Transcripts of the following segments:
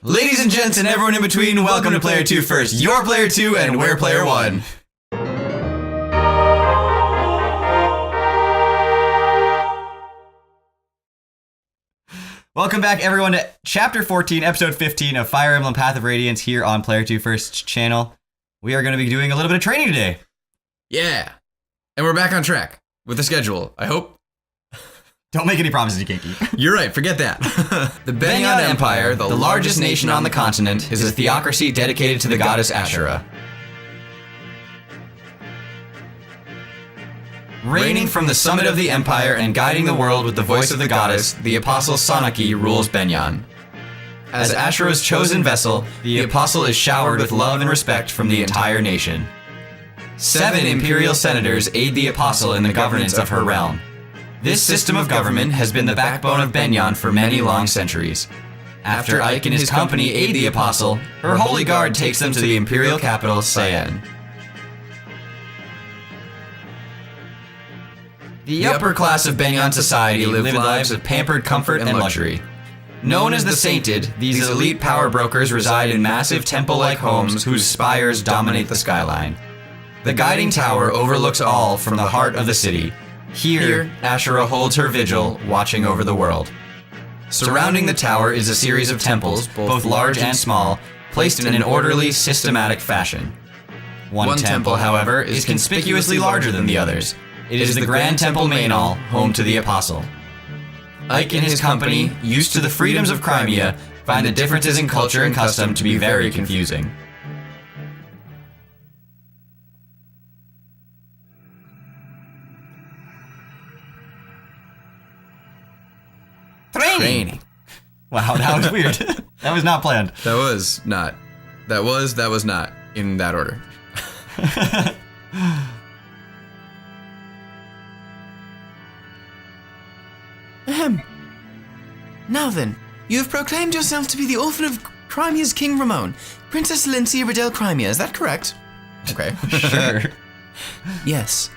Ladies and gents and everyone in between, welcome to PlayerTwoFirst. You're Player 2 and we're Player 1. Welcome back everyone to Chapter 14, Episode 15 of Fire Emblem Path of Radiance here on PlayerTwoFirst's channel. We are going to be doing a little bit of training today. Yeah. And we're back on track with the schedule, I hope. Don't make any promises you can't keep. You're right, forget that. The Benyon Empire, the largest nation on the continent, is a theocracy dedicated to the goddess Ashura. Reigning from the summit of the empire and guiding the world with the voice of the goddess, the apostle Sanaki rules Benyon. As Ashura's chosen vessel, the apostle is showered with love and respect from the entire nation. 7 imperial senators aid the apostle in the governance of her realm. This system of government has been the backbone of Benyon for many long centuries. After Ike and his company aid the apostle, her holy guard takes them to the imperial capital, Cyan. The upper class of Benyon society live lives of pampered comfort and luxury. Known as the Sainted, these elite power brokers reside in massive temple-like homes whose spires dominate the skyline. The guiding tower overlooks all from the heart of the city. Here, Ashura holds her vigil, watching over the world. Surrounding the tower is a series of temples, both large and small, placed in an orderly, systematic fashion. One temple, however, is conspicuously larger than the others. It is the Grand Temple Mainall, home to the Apostle. Ike and his company, used to the freedoms of Crimea, find the differences in culture and custom to be very confusing. Training. Wow, that was weird. That was not planned. That was not in that order. Ahem. Now then, you have proclaimed yourself to be the orphan of Crimea's King Ramon, Princess Alincia Riddell Crimea, is that correct? Okay. Sure. Yes.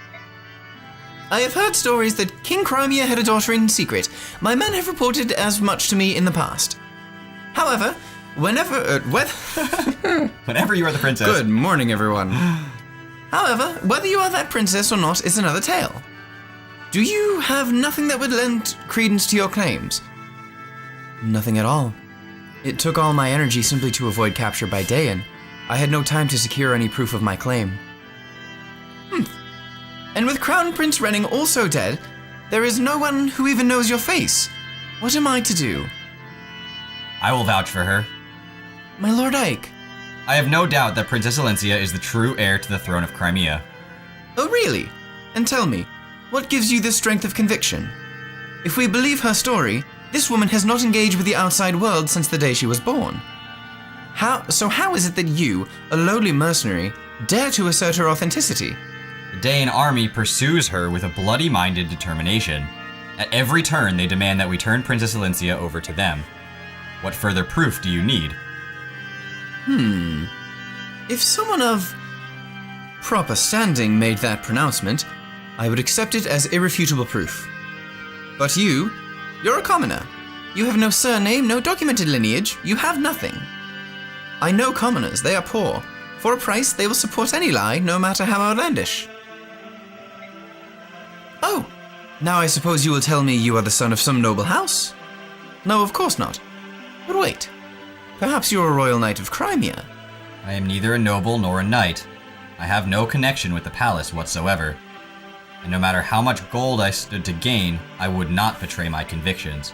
I have heard stories that King Crimea had a daughter in secret. My men have reported as much to me in the past. However, whenever you are the princess. Good morning, everyone. However, whether you are that princess or not is another tale. Do you have nothing that would lend credence to your claims? Nothing at all. It took all my energy simply to avoid capture by Dayan. I had no time to secure any proof of my claim. And with Crown Prince Renning also dead, there is no one who even knows your face. What am I to do? I will vouch for her. My Lord Ike. I have no doubt that Princess Alincia is the true heir to the throne of Crimea. Oh, really? And tell me, what gives you this strength of conviction? If we believe her story, this woman has not engaged with the outside world since the day she was born. How is it that you, a lowly mercenary, dare to assert her authenticity? The Dayan army pursues her with a bloody-minded determination. At every turn, they demand that we turn Princess Alincia over to them. What further proof do you need? If someone of proper standing made that pronouncement, I would accept it as irrefutable proof. But you're a commoner. You have no surname, no documented lineage, you have nothing. I know commoners, they are poor. For a price, they will support any lie, no matter how outlandish. Oh, now I suppose you will tell me you are the son of some noble house? No, of course not. But wait, perhaps you're a royal knight of Crimea. I am neither a noble nor a knight. I have no connection with the palace whatsoever. And no matter how much gold I stood to gain, I would not betray my convictions.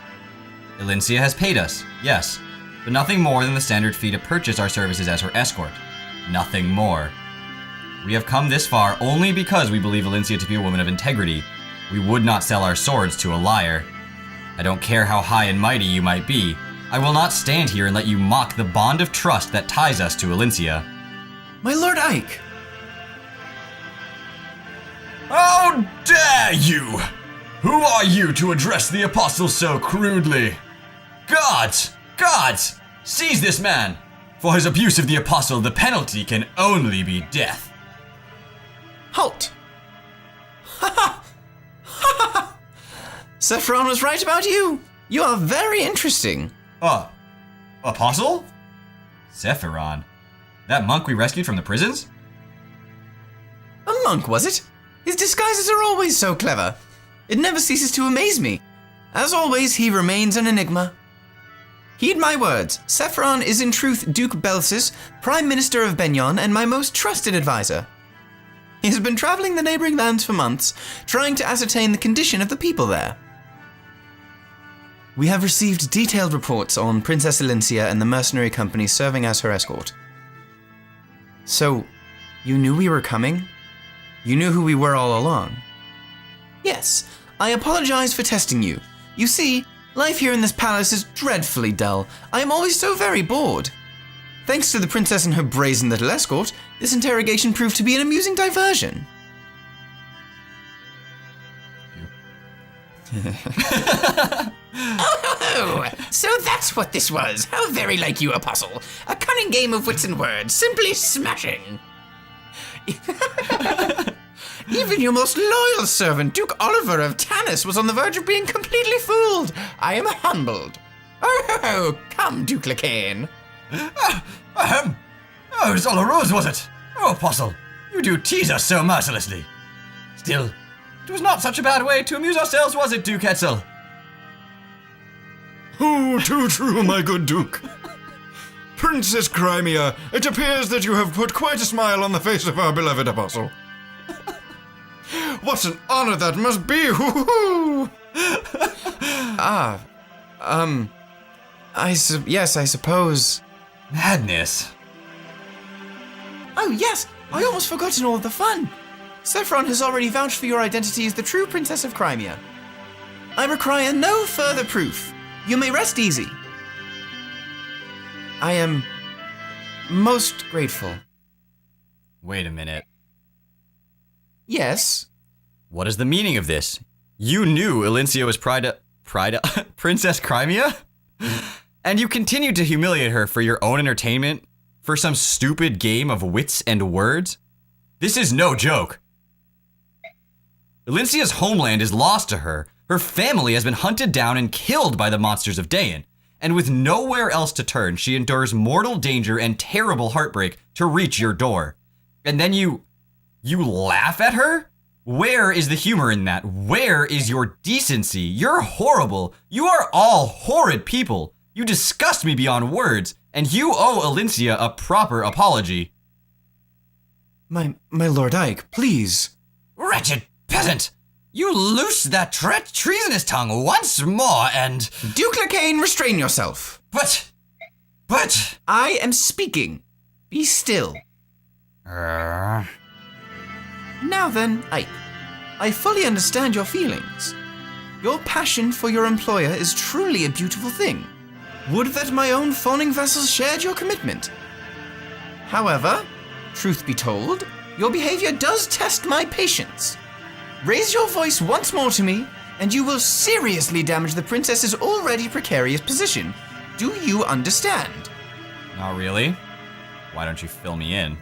Alincia has paid us, yes, but nothing more than the standard fee to purchase our services as her escort. Nothing more. We have come this far only because we believe Alincia to be a woman of integrity. We would not sell our swords to a liar. I don't care how high and mighty you might be. I will not stand here and let you mock the bond of trust that ties us to Alincia. My Lord Ike! How dare you! Who are you to address the apostle so crudely? Gods! Gods! Seize this man! For his abuse of the apostle, the penalty can only be death. Halt! Ha ha! Ha ha! Saffron was right about you. You are very interesting. Apostle? Sephiron? That monk we rescued from the prisons? A monk, was it? His disguises are always so clever. It never ceases to amaze me. As always, he remains an enigma. Heed my words. Sephiron is in truth Duke Belsis, Prime Minister of Benyon, and my most trusted advisor. He has been traveling the neighboring lands for months, trying to ascertain the condition of the people there. We have received detailed reports on Princess Elincia and the mercenary company serving as her escort. So, you knew we were coming? You knew who we were all along? Yes, I apologize for testing you. You see, life here in this palace is dreadfully dull. I am always so very bored. Thanks to the princess and her brazen little escort, this interrogation proved to be an amusing diversion. Oh, so that's what this was. How very like you, Apostle. A cunning game of wits and words, simply smashing. Even your most loyal servant, Duke Oliver of Tanis, was on the verge of being completely fooled. I am humbled. Oh, come, Duke Lacane. Oh, it was all a ruse, was it? Oh, Apostle, you do tease us so mercilessly. Still, it was not such a bad way to amuse ourselves, was it, Duke Hetzel? Oh, too true, my good Duke. Princess Crimea, it appears that you have put quite a smile on the face of our beloved Apostle. What an honor that must be! Hoo-hoo! Yes, I suppose. Madness. Oh yes, I almost forgotten all of the fun. Sephiron has already vouched for your identity as the true Princess of Crimea. I require no further proof. You may rest easy. I am most grateful. Wait a minute. Yes? What is the meaning of this? You knew Elincia was Princess Crimea? And you continued to humiliate her for your own entertainment? For some stupid game of wits and words? This is no joke. Elincia's homeland is lost to her. Her family has been hunted down and killed by the monsters of Dayan. And with nowhere else to turn, she endures mortal danger and terrible heartbreak to reach your door. And then you laugh at her? Where is the humor in that? Where is your decency? You're horrible. You are all horrid people. You disgust me beyond words, and you owe Elincia a proper apology. My Lord Ike, please. Wretched peasant! You loose that treasonous tongue once more and... Duke Lacane, restrain yourself. But... I am speaking. Be still. Now then, Ike, I fully understand your feelings. Your passion for your employer is truly a beautiful thing. Would that my own fawning vassals shared your commitment. However, truth be told, your behavior does test my patience. Raise your voice once more to me, and you will seriously damage the princess's already precarious position. Do you understand? Not really. Why don't you fill me in?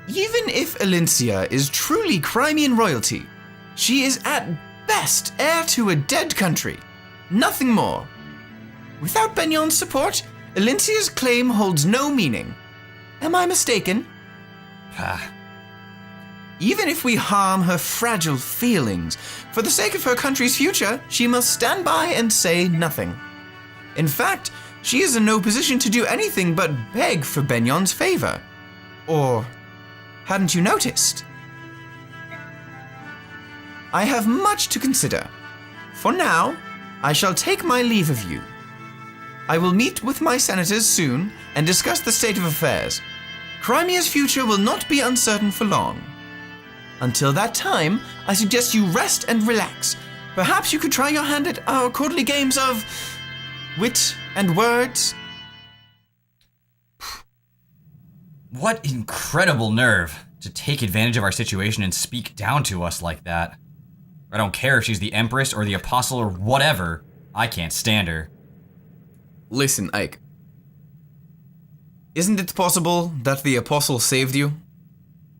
Even if Elincia is truly Crimean royalty, she is at best heir to a dead country. Nothing more. Without Benyon's support, Elincia's claim holds no meaning. Am I mistaken? Even if we harm her fragile feelings, for the sake of her country's future, she must stand by and say nothing. In fact, she is in no position to do anything but beg for Benyon's favor. Or hadn't you noticed? I have much to consider. For now, I shall take my leave of you. I will meet with my senators soon and discuss the state of affairs. Crimea's future will not be uncertain for long. Until that time, I suggest you rest and relax. Perhaps you could try your hand at our quarterly games of wit and words. What incredible nerve to take advantage of our situation and speak down to us like that. I don't care if she's the Empress or the Apostle or whatever. I can't stand her. Listen, Ike. Isn't it possible that the Apostle saved you?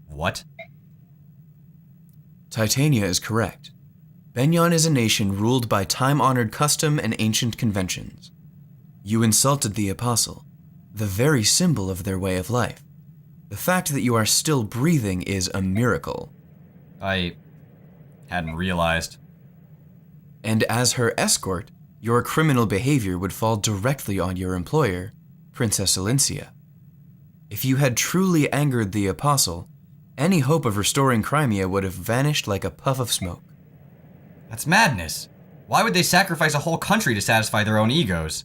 What? Titania is correct. Benyon is a nation ruled by time-honored custom and ancient conventions. You insulted the Apostle. the very symbol of their way of life. The fact that you are still breathing is a miracle. I hadn't realized. And as her escort, your criminal behavior would fall directly on your employer, Princess Elyncia. If you had truly angered the Apostle, any hope of restoring Crimea would have vanished like a puff of smoke. That's madness. Why would they sacrifice a whole country to satisfy their own egos?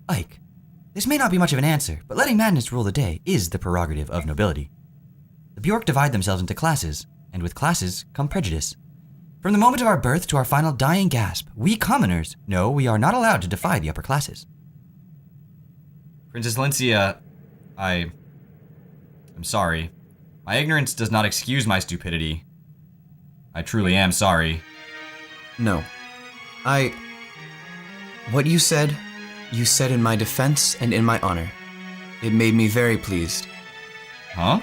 Ike, this may not be much of an answer, but letting madness rule the day is the prerogative of nobility. The Bjork divide themselves into classes, and with classes come prejudice. From the moment of our birth to our final dying gasp, we commoners know we are not allowed to defy the upper classes. Princess Elyncia, I'm sorry. My ignorance does not excuse my stupidity. I truly am sorry. No. What you said in my defense and in my honor. It made me very pleased. Huh?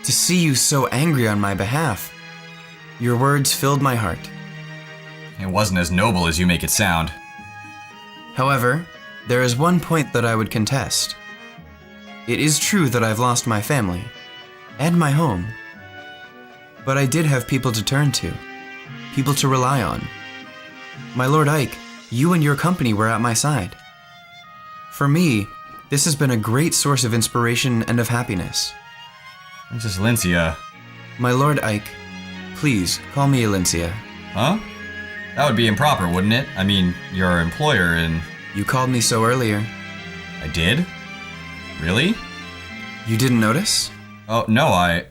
To see you so angry on my behalf. Your words filled my heart. It wasn't as noble as you make it sound. However, there is one point that I would contest. It is true that I've lost my family and my home. But I did have people to turn to, people to rely on. My Lord Ike, you and your company were at my side. For me, this has been a great source of inspiration and of happiness. Princess Elyncia. My Lord Ike, please call me Elyncia. Huh? That would be improper, wouldn't it? I mean, you're our employer and... You called me so earlier. I did? Really? You didn't notice? Oh, no,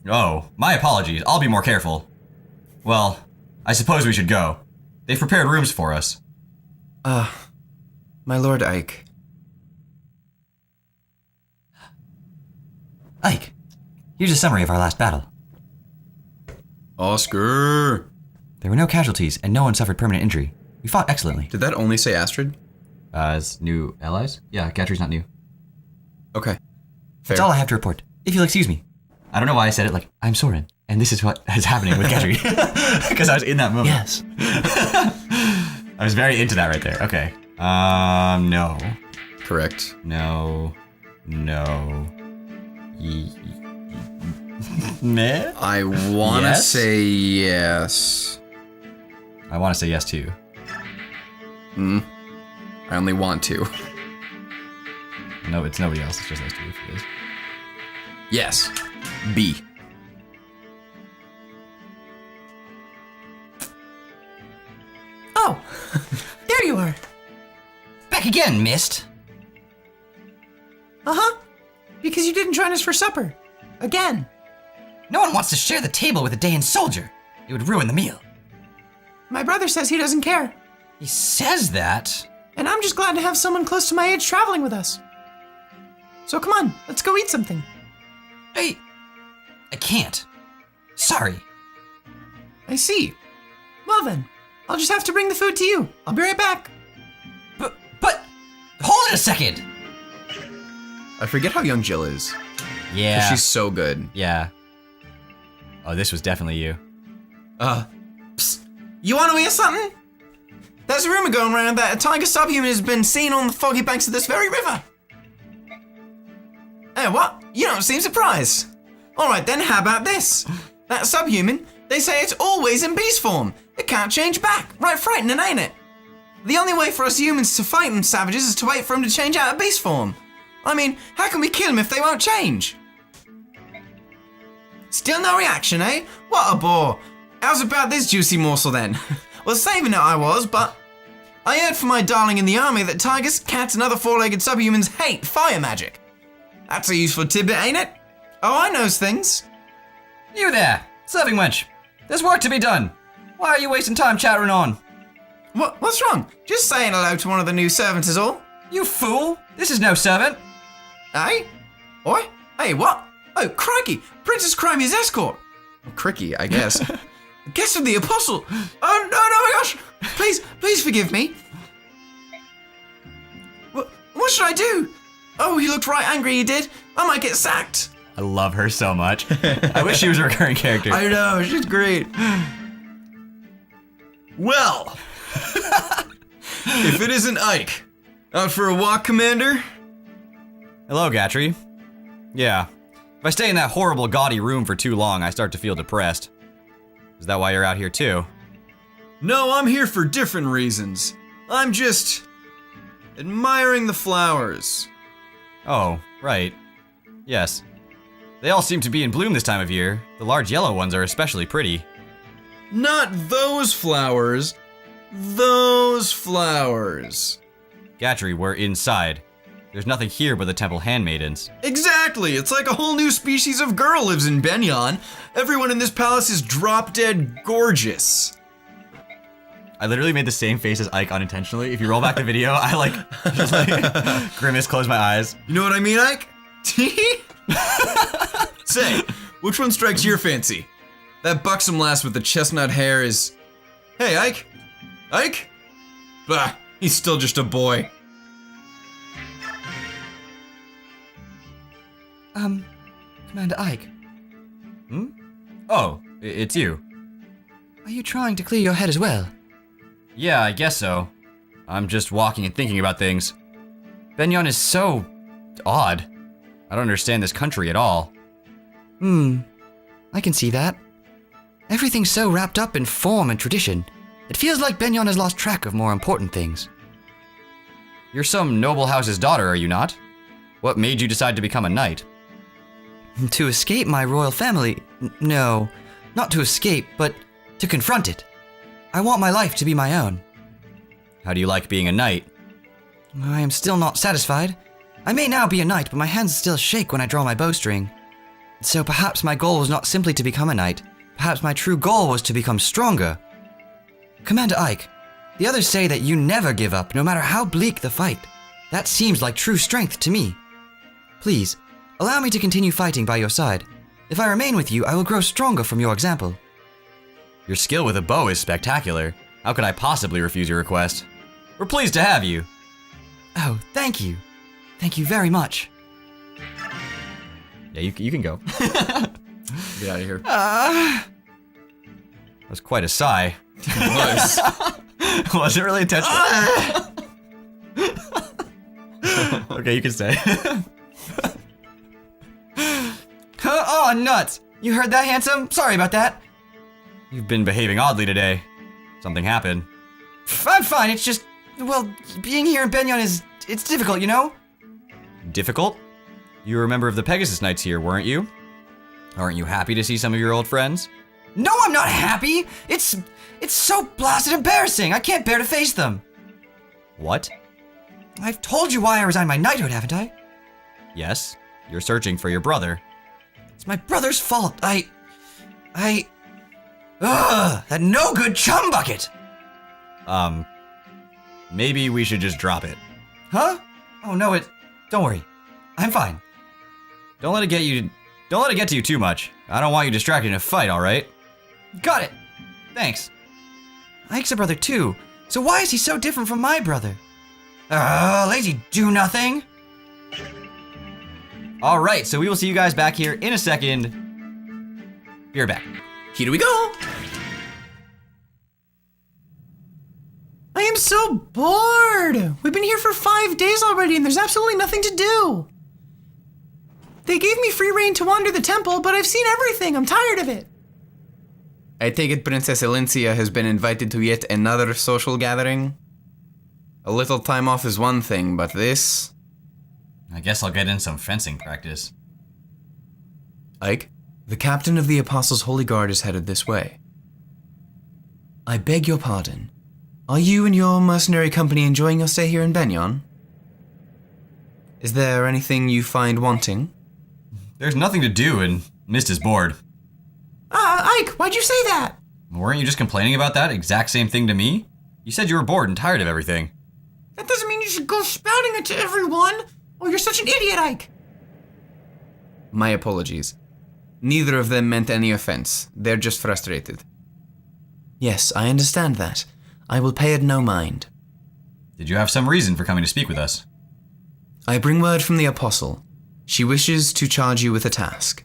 Oh, my apologies. I'll be more careful. Well, I suppose we should go. They've prepared rooms for us. My Lord Ike. Ike, here's a summary of our last battle. Oscar! There were no casualties, and no one suffered permanent injury. We fought excellently. Did that only say Astrid? As new allies? Yeah, Gatry's not new. Okay. Fair. That's all I have to report. If you'll excuse me. I don't know why I said it like, I'm Soren, and this is what is happening with Gatry. Because I was in that moment. Yes. I was very into that right there. Okay. No. Correct. No. Meh? I wanna Yes? say yes. I want to say yes too. I only want to. No, it's nobody else. It's just us two if it is. Yes. B. Oh, there you are. Back again, Mist. Uh-huh. Because you didn't join us for supper. Again. No one wants to share the table with a Dayan soldier. It would ruin the meal. My brother says he doesn't care. He says that. And I'm just glad to have someone close to my age traveling with us. So come on, let's go eat something. I can't. Sorry. I see. Well then, I'll just have to bring the food to you. I'll be right back. But, hold it a second. I forget how young Jill is. Yeah. She's so good. Yeah. Oh, this was definitely you. Psst. You want to hear something? There's a rumor going around that a tiger subhuman has been seen on the foggy banks of this very river. Hey, what? You don't seem surprised. Alright then, how about this? That subhuman, they say it's always in beast form. It can't change back. Right frightening, ain't it? The only way for us humans to fight them savages is to wait for them to change out of beast form. I mean, how can we kill them if they won't change? Still no reaction, eh? What a bore. How's about this juicy morsel then? Well, saving it I was, but I heard from my darling in the army that tigers, cats, and other four-legged subhumans hate fire magic. That's a useful tidbit, ain't it? Oh, I knows things. You there, serving wench. There's work to be done. Why are you wasting time chattering on? What's wrong? Just saying hello to one of the new servants is all. You fool! This is no servant. Eh? Oi? Hey, what? Oh, crikey! Princess Crimea's escort! Cricky, I guess. Guest of the Apostle! Oh, no, my gosh! Please forgive me. What should I do? Oh, he looked right angry, he did. I might get sacked. I love her so much. I wish she was a recurring character. I know, she's great. Well, if it isn't Ike, Out for a walk, Commander? Hello, Gatry. Yeah. If I stay in that horrible, gaudy room for too long, I start to feel depressed. Is that why you're out here too? No, I'm here for different reasons. I'm just admiring the flowers. Oh, right. Yes. They all seem to be in bloom this time of year. The large yellow ones are especially pretty. Not those flowers. Those flowers. Gatry, we're inside. There's nothing here but the temple handmaidens. Exactly! It's like a whole new species of girl lives in Benyon. Everyone in this palace is drop-dead gorgeous. I literally made the same face as Ike unintentionally. If you roll back the video, I just grimace, close my eyes. You know what I mean, Ike? Say, which one strikes your fancy? That buxom lass with the chestnut hair is... Hey, Ike? Ike? Bah, he's still just a boy. Commander Ike, Oh, it's you. are you trying to clear your head as well? Yeah, I guess so. I'm just walking and thinking about things. Benyon is so... odd. I don't understand this country at all. I can see that. Everything's so wrapped up in form and tradition. It feels like Benyon has lost track of more important things. You're some noble house's daughter, are you not? What made you decide to become a knight? To escape my royal family? No, not to escape, but to confront it. I want my life to be my own. How do you like being a knight? I am still not satisfied. I may now be a knight, but my hands still shake when I draw my bowstring. So perhaps my goal was not simply to become a knight. Perhaps my true goal was to become stronger. Commander Ike, the others say that you never give up, no matter how bleak the fight. That seems like true strength to me. Please, allow me to continue fighting by your side. If I remain with you, I will grow stronger from your example. Your skill with a bow is spectacular. How could I possibly refuse your request? We're pleased to have you. Oh, thank you. Thank you very much. Yeah, you can go. Get out of here. That was quite a sigh. It was. Was it really intentional? Okay, you can stay. Oh, nuts! You heard that, handsome? Sorry about that. You've been behaving oddly today. Something happened. I'm fine, it's just, well, being here in Benyon it's difficult, you know? Difficult? You were a member of the Pegasus Knights here, weren't you? Aren't you happy to see some of your old friends? No, I'm not happy! It's so blasted embarrassing, I can't bear to face them. What? I've told you why I resigned my knighthood, haven't I? Yes, you're searching for your brother. It's my brother's fault. That no good chum bucket! Maybe we should just drop it. Huh? Oh no, don't worry. I'm fine. Don't let it get to you too much. I don't want you distracted in a fight, alright? Got it. Thanks. Ike's a brother too, so why is he so different from my brother? Lazy do-nothing. Alright, so we will see you guys back here in a second. Be right back. Here we go. I am so bored. We've been here for 5 days already and there's absolutely nothing to do. They gave me free reign to wander the temple, but I've seen everything. I'm tired of it. I take it Princess Elincia has been invited to yet another social gathering? A little time off is one thing, but this... I guess I'll get in some fencing practice. Ike, the captain of the Apostles' Holy Guard is headed this way. I beg your pardon. Are you and your mercenary company enjoying your stay here in Benyon? Is there anything you find wanting? There's nothing to do and Mist is bored. Ike, why'd you say that? Weren't you just complaining about that exact same thing to me? You said you were bored and tired of everything. That doesn't mean you should go spouting it to everyone. Oh, you're such an idiot, Ike. My apologies. Neither of them meant any offense. They're just frustrated. Yes, I understand that. I will pay it no mind. Did you have some reason for coming to speak with us? I bring word from the Apostle. She wishes to charge you with a task.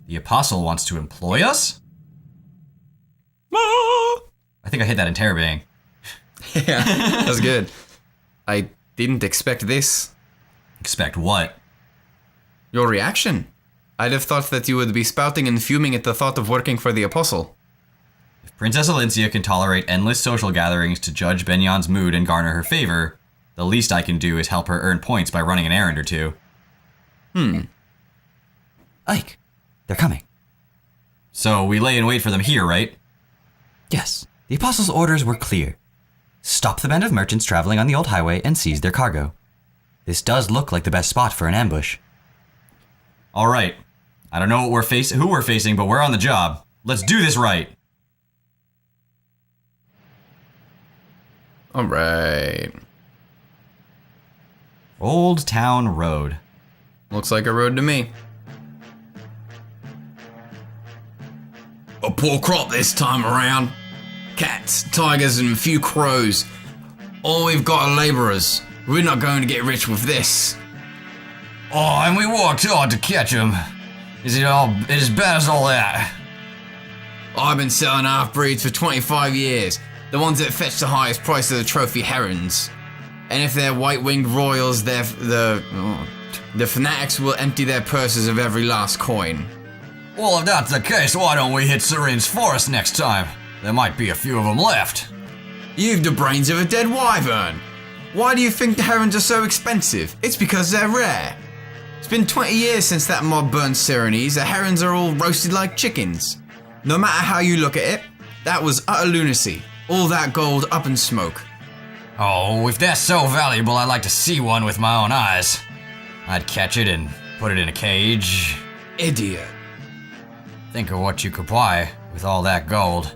The Apostle wants to employ us? I think I hit that interrobang. Yeah, that's good. I Didn't expect this. Expect what? Your reaction. I'd have thought that you would be spouting and fuming at the thought of working for the Apostle. If Princess Elincia can tolerate endless social gatherings to judge Benion's mood and garner her favor, the least I can do is help her earn points by running an errand or two. Ike, they're coming. So we lay in wait for them here, right? Yes, the Apostle's orders were clear. Stop the band of merchants traveling on the old highway and seize their cargo. This does look like the best spot for an ambush. All right. I don't know who we're facing, but we're on the job. Let's do this right. All right. Old Town Road. Looks like a road to me. A poor crop this time around. Cats, tigers, and a few crows. All we've got are laborers. We're not going to get rich with this. Oh, and we worked hard to catch him. Is it as bad as all that? I've been selling half-breeds for 25 years. The ones that fetch the highest price are the trophy herons. And if they're white-winged royals, the fanatics will empty their purses of every last coin. Well, if that's the case, why don't we hit Serene's forest next time? There might be a few of them left. You've the brains of a dead wyvern. Why do you think the herons are so expensive? It's because they're rare. It's been 20 years since that mob burned Serenes. The herons are all roasted like chickens. No matter how you look at it, that was utter lunacy. All that gold up in smoke. Oh, if they're so valuable, I'd like to see one with my own eyes. I'd catch it and put it in a cage. Idiot. Think of what you could buy with all that gold.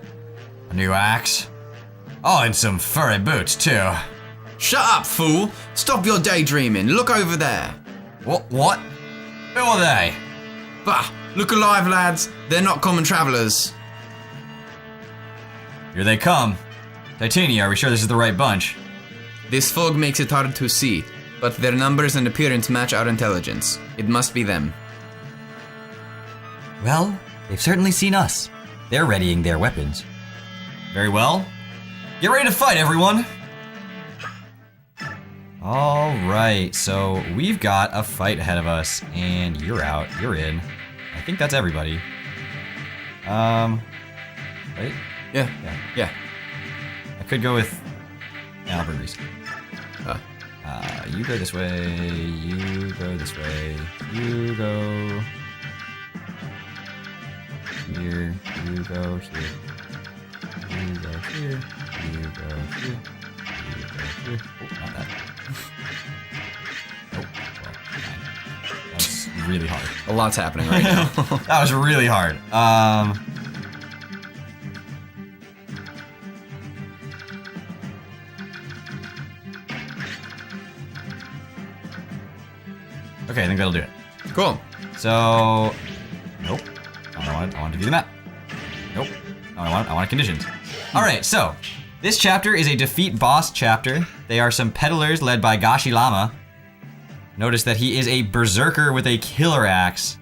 A new axe. Oh, and some furry boots, too. Shut up, fool! Stop your daydreaming. Look over there. What? Who are they? Bah! Look alive, lads. They're not common travelers. Here they come. Titania, are we sure this is the right bunch? This fog makes it hard to see, but their numbers and appearance match our intelligence. It must be them. Well, they've certainly seen us. They're readying their weapons. Very well. Get ready to fight, everyone! Alright, so we've got a fight ahead of us, and you're out, you're in. I think that's everybody. Right? Yeah. I could go with Albert Reese. You go this way, you go this way, you go here, you go here, you go here, you go here, you go here. Oh, not that. Oh, well, fine. That's really hard. A lot's happening right now. That was really hard. Okay, I think that'll do it. Cool. So, nope. I want to do the map. Nope. I want conditions. All right, so this chapter is a defeat boss chapter. They are some peddlers led by Gashi Lama. Notice that he is a berserker with a killer axe.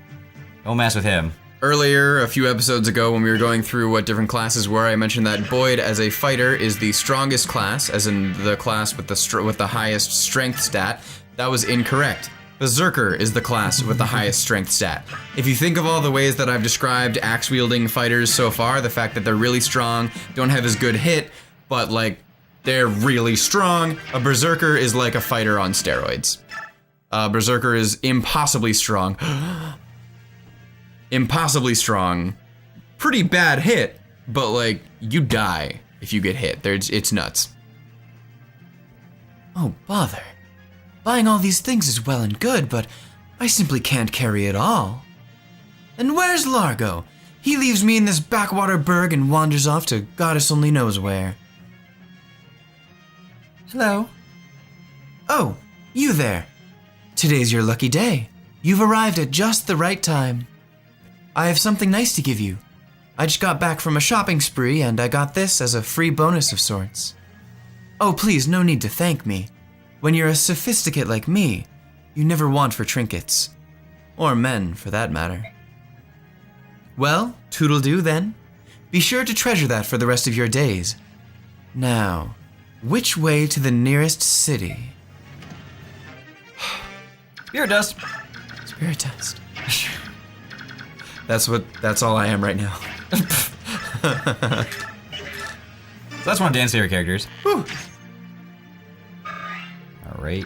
Don't mess with him. Earlier, a few episodes ago, when we were going through what different classes were, I mentioned that Boyd as a fighter is the strongest class, as in the class with the highest strength stat. That was incorrect. Berserker is the class with the highest strength stat. If you think of all the ways that I've described axe-wielding fighters so far, the fact that they're really strong, don't have as good hit, but like, they're really strong, a Berserker is like a fighter on steroids. Berserker is impossibly strong. Impossibly strong. Pretty bad hit, but like, you die if you get hit. It's nuts. Oh, bother. Buying all these things is well and good, but I simply can't carry it all. And where's Largo? He leaves me in this backwater burg and wanders off to goddess only knows where. Hello? Oh, you there. Today's your lucky day. You've arrived at just the right time. I have something nice to give you. I just got back from a shopping spree and I got this as a free bonus of sorts. Oh, please, no need to thank me. When you're a sophisticate like me, you never want for trinkets. Or men, for that matter. Well, toodle-doo then. Be sure to treasure that for the rest of your days. Now, which way to the nearest city? Spirit dust. Spirit dust. That's all I am right now. So that's one of Dan's favorite characters. Whew. All right.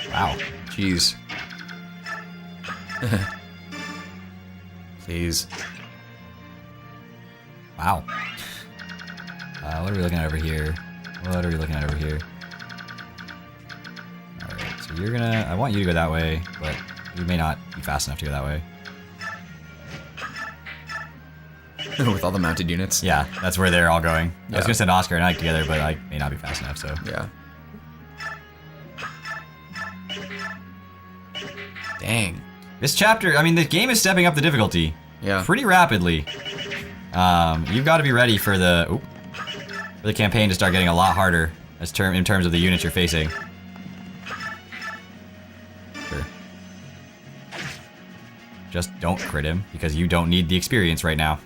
Wow. Jeez. Please. Wow. What are we looking at over here? What are we looking at over here? Alright, so you're gonna... I want you to go that way, but you may not be fast enough to go that way. With all the mounted units. Yeah, that's where they're all going. I was Yeah. gonna send Oscar and Ike together, but I may not be fast enough, so... Yeah. Dang. This chapter, I mean, the game is stepping up the difficulty. Yeah. Pretty rapidly. You've got to be ready for the campaign to start getting a lot harder in terms of the units you're facing. Sure. Just don't crit him because you don't need the experience right now.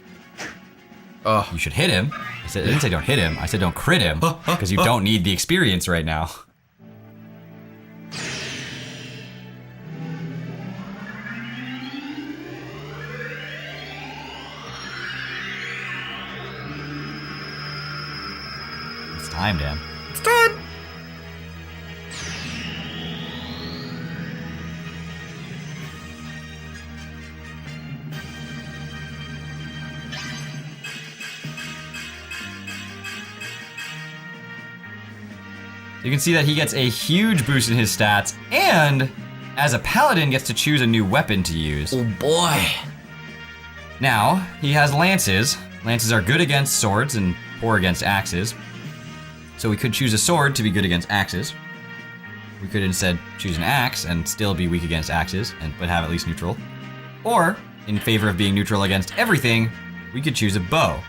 Oh. You should hit him. I didn't say don't hit him. I said don't crit him because you don't need the experience right now. It's time, Dan. It's time. You can see that he gets a huge boost in his stats, and as a paladin gets to choose a new weapon to use. Oh boy. Now, he has lances. Lances are good against swords and poor against axes. So we could choose a sword to be good against axes. We could instead choose an axe and still be weak against axes, but have at least neutral. Or, in favor of being neutral against everything, we could choose a bow.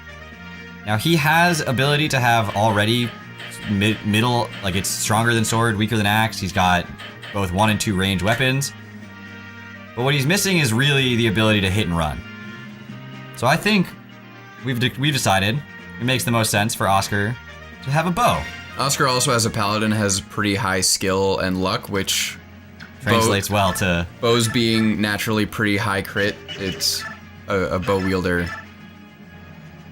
Now he has ability to have already middle, like it's stronger than sword, weaker than axe. He's got both 1 and 2 range weapons. But what he's missing is really the ability to hit and run. So I think we've decided it makes the most sense for Oscar to have a bow. Oscar also, as a paladin, has pretty high skill and luck, which Translates well to... bows being naturally pretty high crit. It's a bow wielder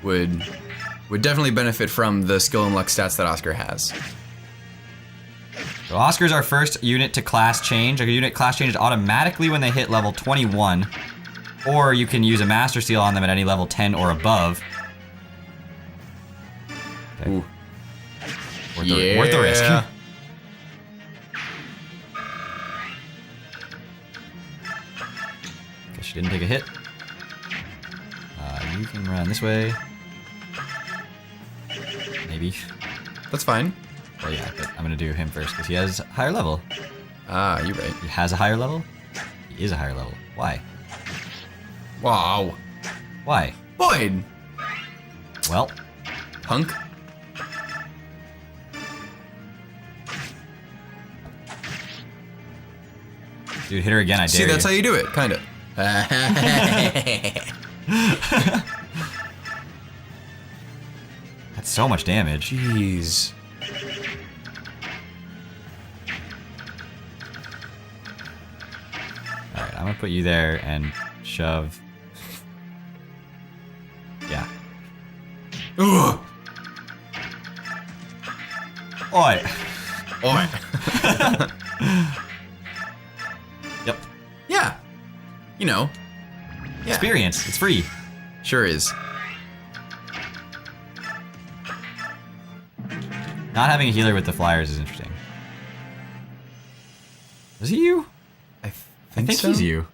would definitely benefit from the skill and luck stats that Oscar has. So Oscar's our first unit to class change. A unit class changes automatically when they hit level 21. Or you can use a Master Seal on them at any level 10 or above. Okay. Ooh. Worth the risk. Okay, she didn't take a hit. You can run this way. Maybe. That's fine. Well, yeah, but I'm gonna do him first because he has a higher level. Ah, you're right. He has a higher level? He is a higher level. Why? Wow. Why? Boyd! Well, Punk. dude, hit her again, I dare See, that's you. how you do it, kind of. That's so much damage. Jeez. Alright, I'm gonna put you there and shove. Yeah. Ugh. Oi! Oi. Yep. Yeah. You know. Yeah. Experience. It's free. Sure is. Not having a healer with the flyers is interesting. Is he you? I I think so. he's you.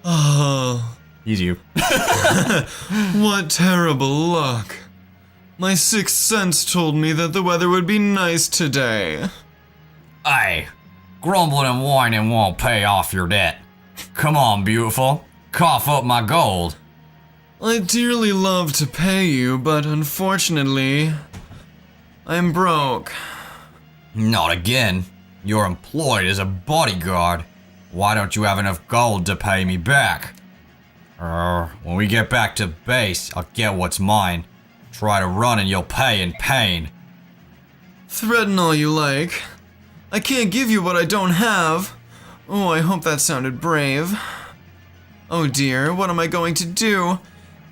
Oh, He's you. what terrible luck. My sixth sense told me that the weather would be nice today. Hey, grumbling and whining won't pay off your debt. Come on, beautiful. Cough up my gold. I'd dearly love to pay you, but unfortunately, I'm broke. Not again. You're employed as a bodyguard. Why don't you have enough gold to pay me back? When we get back to base, I'll get what's mine. Try to run and you'll pay in pain. Threaten all you like. I can't give you what I don't have. Oh, I hope that sounded brave. Oh dear, what am I going to do?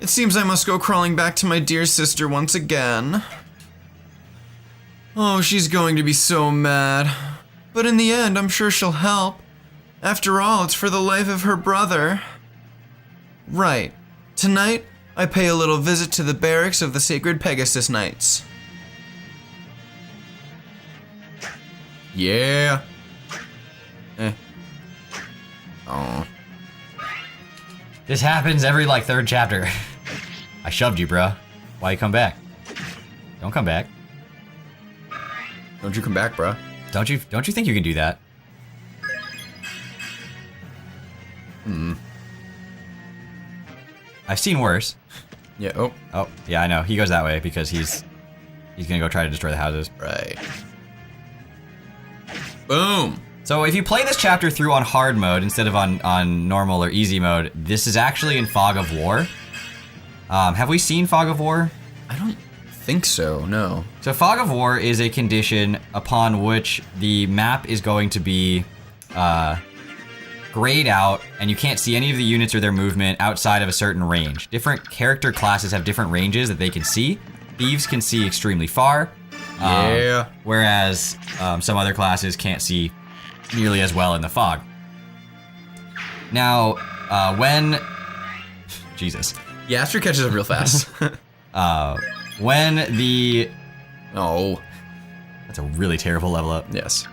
It seems I must go crawling back to my dear sister once again. Oh, she's going to be so mad. But in the end, I'm sure she'll help. After all, it's for the life of her brother. Right. Tonight, I pay a little visit to the barracks of the Sacred Pegasus Knights. Yeah. Oh. This happens every like third chapter. I shoved you, bruh. Why you come back? Don't come back. Don't you come back, bruh. Don't you think you can do that? I've seen worse. Yeah. Oh. Oh, yeah, I know. He goes that way because he's gonna go try to destroy the houses. Right. Boom. So if you play this chapter through on hard mode instead of on normal or easy mode, this is actually in Fog of War. Have we seen Fog of War? I don't think so. No. So Fog of War is a condition upon which the map is going to be grayed out, and you can't see any of the units or their movement outside of a certain range. Different character classes have different ranges that they can see. Thieves can see extremely far. Yeah. Whereas some other classes can't see nearly as well in the fog. Now, when... Jesus. Yeah, Astrid catches up real fast. When the... Oh. That's a really terrible level up. Yes.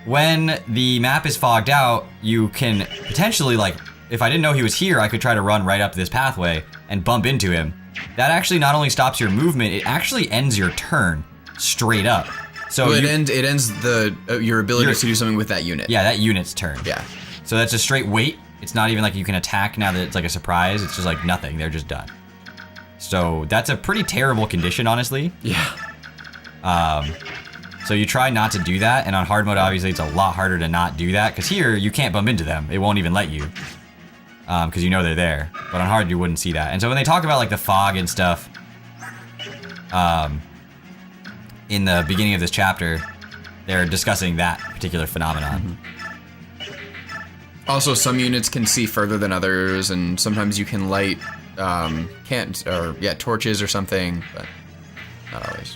When the map is fogged out, you can potentially, like, if I didn't know he was here, I could try to run right up this pathway and bump into him. That actually not only stops your movement, it actually ends your turn straight up. So Well, it ends the your ability Your- to do something with that unit. yeah, that unit's turn. Yeah. So that's a straight wait. It's not even like you can attack now that it's like a surprise. It's just like nothing. They're just done. So that's a pretty terrible condition, honestly. Yeah. So you try not to do that, and on hard mode, obviously, it's a lot harder to not do that, because here, you can't bump into them. It won't even let you, because you know they're there. But on hard, you wouldn't see that. And so when they talk about, like, the fog and stuff, in the beginning of this chapter, they're discussing that particular phenomenon. Also, some units can see further than others, and sometimes you can light torches or something, but not always.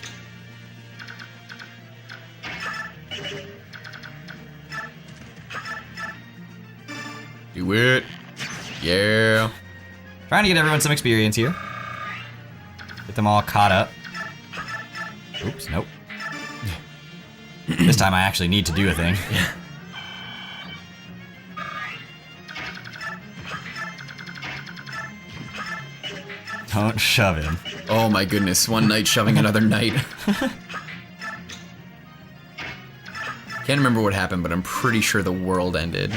Do it. Yeah. Trying to get everyone some experience here. Get them all caught up. Oops, nope. This time I actually need to do a thing. Don't shove him. Oh my goodness, one knight shoving another knight. Can't remember what happened, but I'm pretty sure the world ended.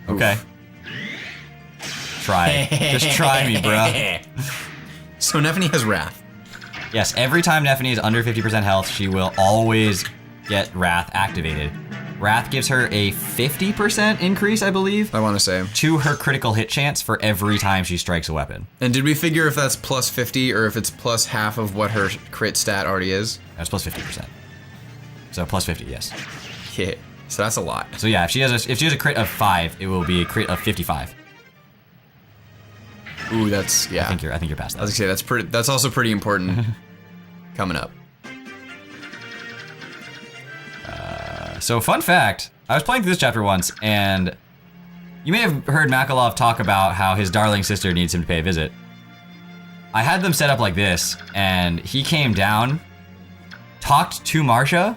Okay. Try it. Just try me, bruh. So Nephany has Wrath. Yes, every time Nephany is under 50% health, she will always get Wrath activated. Wrath gives her a 50% increase, I believe, I want to say. to her critical hit chance for every time she strikes a weapon. And did we figure if that's plus 50 or if it's plus half of what her crit stat already is? That's plus 50%. So plus 50, yes. Yeah. So that's a lot. So yeah, if she has a crit of 5, it will be a crit of 55. Ooh, that's yeah. I think you're past I was that. gonna say that's also pretty important coming up. So fun fact, I was playing through this chapter once, and you may have heard Makalov talk about how his darling sister needs him to pay a visit. I had them set up like this, and he came down, talked to Marsha,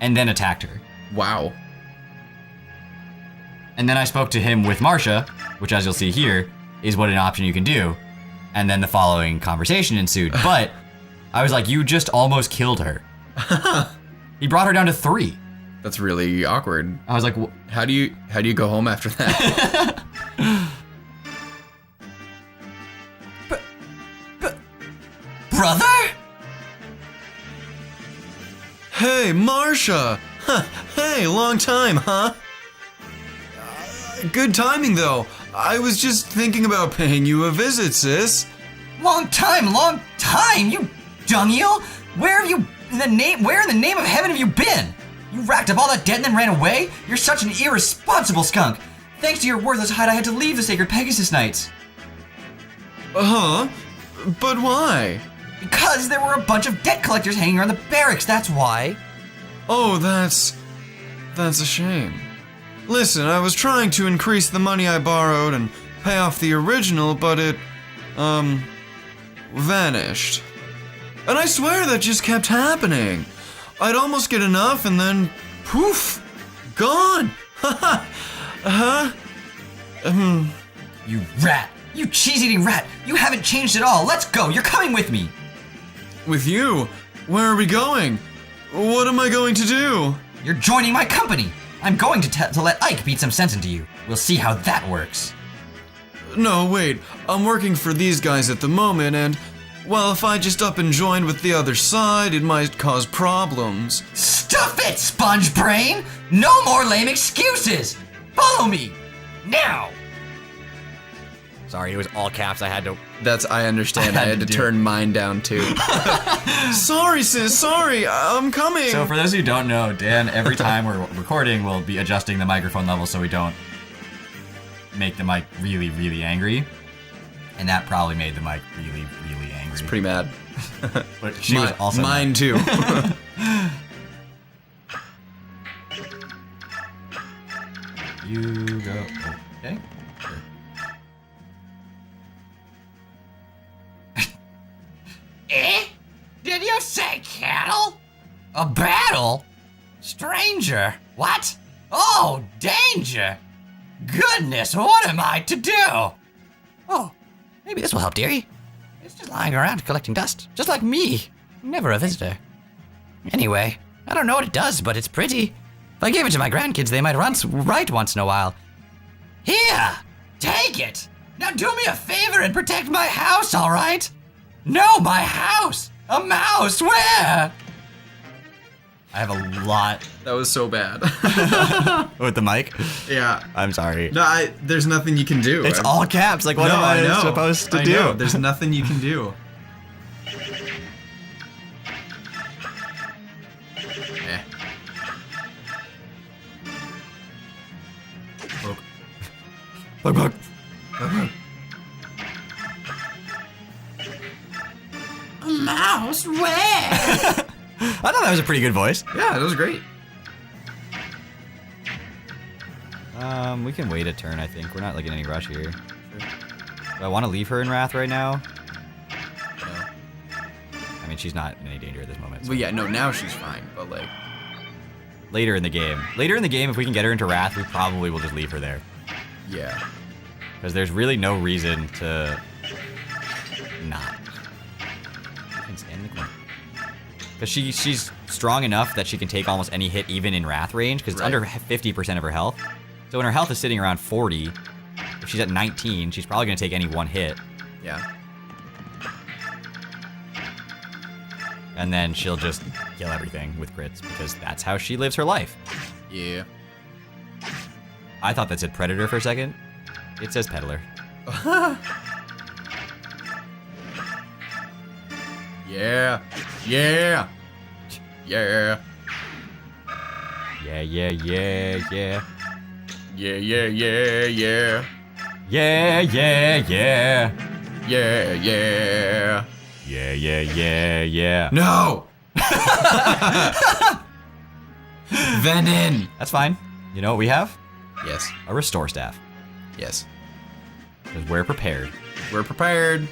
and then attacked her. Wow. And then I spoke to him with Marsha, which, as you'll see here, is what an option you can do. And then the following conversation ensued. But I was like, you just almost killed her. He brought her down to 3. That's really awkward. I was like, How do you go home after that? brother? Hey, Marsha! Huh, hey, long time, huh? Good timing, though. I was just thinking about paying you a visit, sis. Long time, you dung eel! Where in the name of heaven have you been? You racked up all that debt and then ran away? You're such an irresponsible skunk. Thanks to your worthless hide, I had to leave the sacred Pegasus Knights. Huh? But why? Because there were a bunch of debt collectors hanging around the barracks, that's why. Oh, that's a shame. Listen, I was trying to increase the money I borrowed and pay off the original, but it, vanished. And I swear that just kept happening. I'd almost get enough and then, poof, gone. You rat! You cheese-eating rat! You haven't changed at all! Let's go! You're coming with me! With you? Where are we going? What am I going to do? You're joining my company! I'm going to let Ike beat some sense into you. We'll see how that works. No, wait. I'm working for these guys at the moment and, well, if I just up and joined with the other side, it might cause problems. Stuff it, sponge brain! No more lame excuses! Follow me! Now! Sorry, it was all caps. I had to... I understand. I had to turn mine down too. Sorry, sis, sorry. I'm coming. So for those who don't know, Dan, every time we're recording, we'll be adjusting the microphone level so we don't make the mic really, really angry. And that probably made the mic really, really angry. It's pretty mad. But she was also mine mad. too. You go. Okay. Eh? Did you say cattle? A battle? Stranger? What? Oh, danger! Goodness, what am I to do? Oh, maybe this will help, dearie. It's just lying around collecting dust, just like me. Never a visitor. Anyway, I don't know what it does, but it's pretty. If I gave it to my grandkids, they might write once in a while. Here, take it. Now do me a favor and protect my house, all right? No, my house! A mouse, where? I have a lot. That was so bad. With the mic? Yeah. I'm sorry. No, there's nothing you can do. It's all caps, like what am I supposed to do? Know. There's nothing you can do. Look, look. A mouse? Where? I thought that was a pretty good voice. Yeah, that was great. We can wait a turn, I think. We're not like in any rush here. Do I want to leave her in Wrath right now? No. I mean, she's not in any danger at this moment. So. Well, yeah, no, now she's fine, but like... Later in the game. Later in the game, if we can get her into Wrath, we probably will just leave her there. Yeah. Because there's really no reason to not. You can stand in the corner. Because she's strong enough that she can take almost any hit even in Wrath range, because it's under 50% of her health. So when her health is sitting around 40, if she's at 19, she's probably going to take any one hit. Yeah. And then she'll just kill everything with crits, because that's how she lives her life. Yeah. I thought that said Predator for a second. It says Peddler. Yeah. Yeah. Yeah. Yeah, yeah, yeah, yeah. Yeah, yeah, yeah, yeah. Yeah, yeah, yeah. Yeah, yeah. Yeah, yeah, yeah, yeah. No! Venom! That's fine. You know what we have? Yes. A restore staff. Yes. Because we're prepared. We're prepared.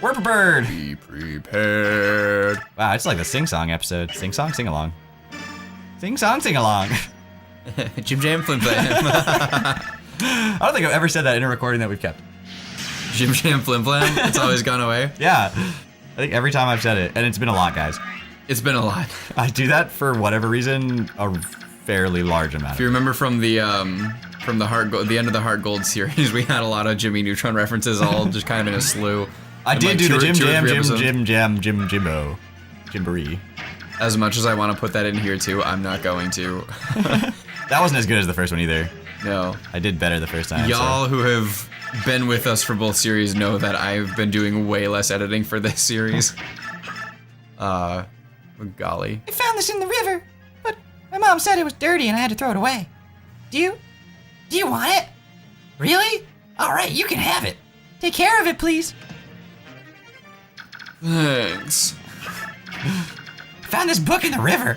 We're prepared! Be prepared. Wow, it's like the sing-song episode. Sing-song, sing-along. Sing-song, sing-along. Jim Jam Flim Flam. I don't think I've ever said that in a recording that we've kept. Jim Jam Flim Flam. It's always gone away. Yeah. I think every time I've said it, and it's been a lot, guys. It's been a lot. I do that for whatever reason, a fairly large amount. If you remember from the end of the Heart Gold series, we had a lot of Jimmy Neutron references, all just kind of in a slew. I did like do the two or three episodes. Jimbo. Jimboree. As much as I want to put that in here too, I'm not going to. That wasn't as good as the first one either. No. I did better the first time. Y'all who have been with us for both series know that I've been doing way less editing for this series. Golly. I found this in the river, but my mom said it was dirty and I had to throw it away. Do you want it? Really? All right, you can have it. Take care of it, please. Thanks. Found this book in the river.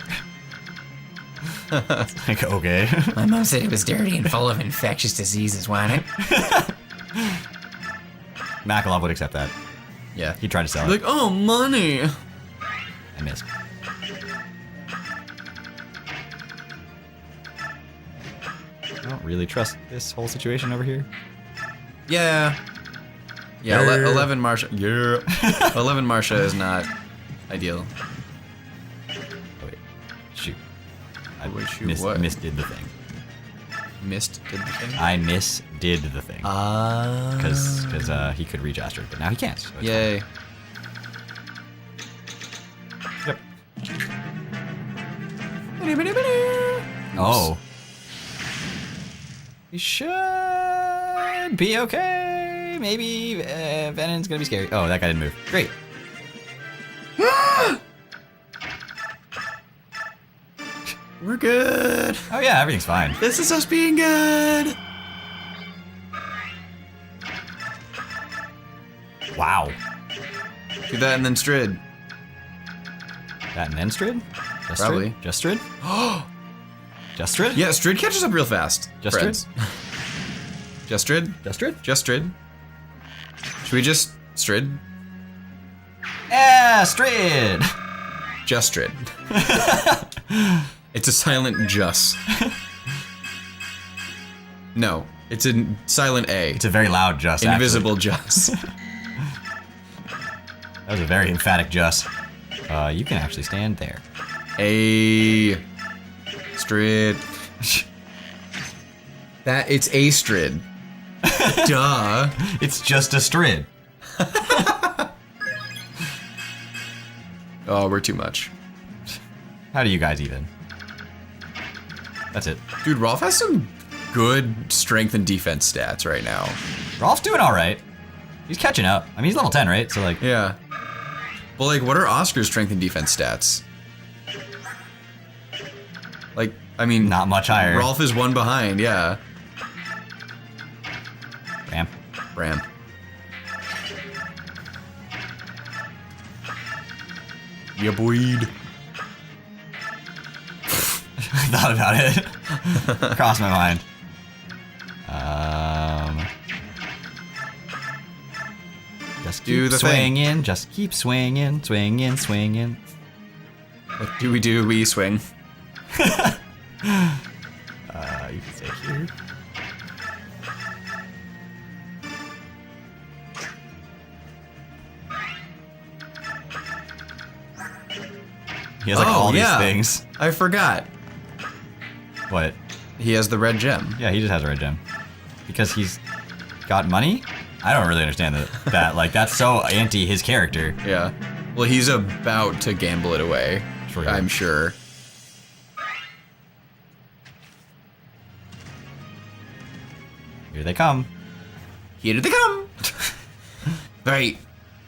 Like, okay. My mom said it was dirty and full of infectious diseases, wasn't it? Makalov would accept that. Yeah. He tried to sell it. Like, oh, money. I missed. I don't really trust this whole situation over here. Yeah. Yeah, 11 Marsha. Yeah. 11 Marsha is not ideal. Oh, wait. Shoot. I Shoot what? misdid the thing. Missed did the thing? I misdid the thing. Because he could reach Astrid, but now he can't. So it's Yay. fine. Yep. Oh. We should be okay. Maybe Venon's gonna be scary. Oh, that guy didn't move. Great. We're good. Oh yeah, everything's fine. This is us being good. Wow. Do that and then Strid. That and then Strid? Just Probably. Strid? Just Strid? Just Strid? Yeah, Strid catches up real fast. Just Friends. Just Strid? Just Strid? Just Strid? Should we just Strid? Yeah, Strid! Just Strid. It's a silent just. No, it's a silent A. It's a very loud just. Invisible just. Actually. That was a very emphatic just. You can actually stand there. A Strid. That it's a Strid. Duh. It's just a Strid. Oh, we're too much. How do you guys even? That's it. Dude, Rolf has some good strength and defense stats right now. Rolf's doing alright. He's catching up. I mean, he's level 10, right? So, like, Yeah. But, like, what are Oscar's strength and defense stats? Like, I mean, not much higher. Rolf is one behind, yeah. Ram. Bram. Yeah, boyd. I thought about it. Crossed my mind. Just keep Do the thing. swinging. Just keep swinging, swinging, swinging. What do? We swing. You can stay here. He has like all these things. I forgot. What? He has the red gem. Yeah, he just has a red gem. Because he's got money? I don't really understand that. Like, that's so anti his character. Yeah. Well, he's about to gamble it away. Sure. I'm sure. Here they come. Here they come.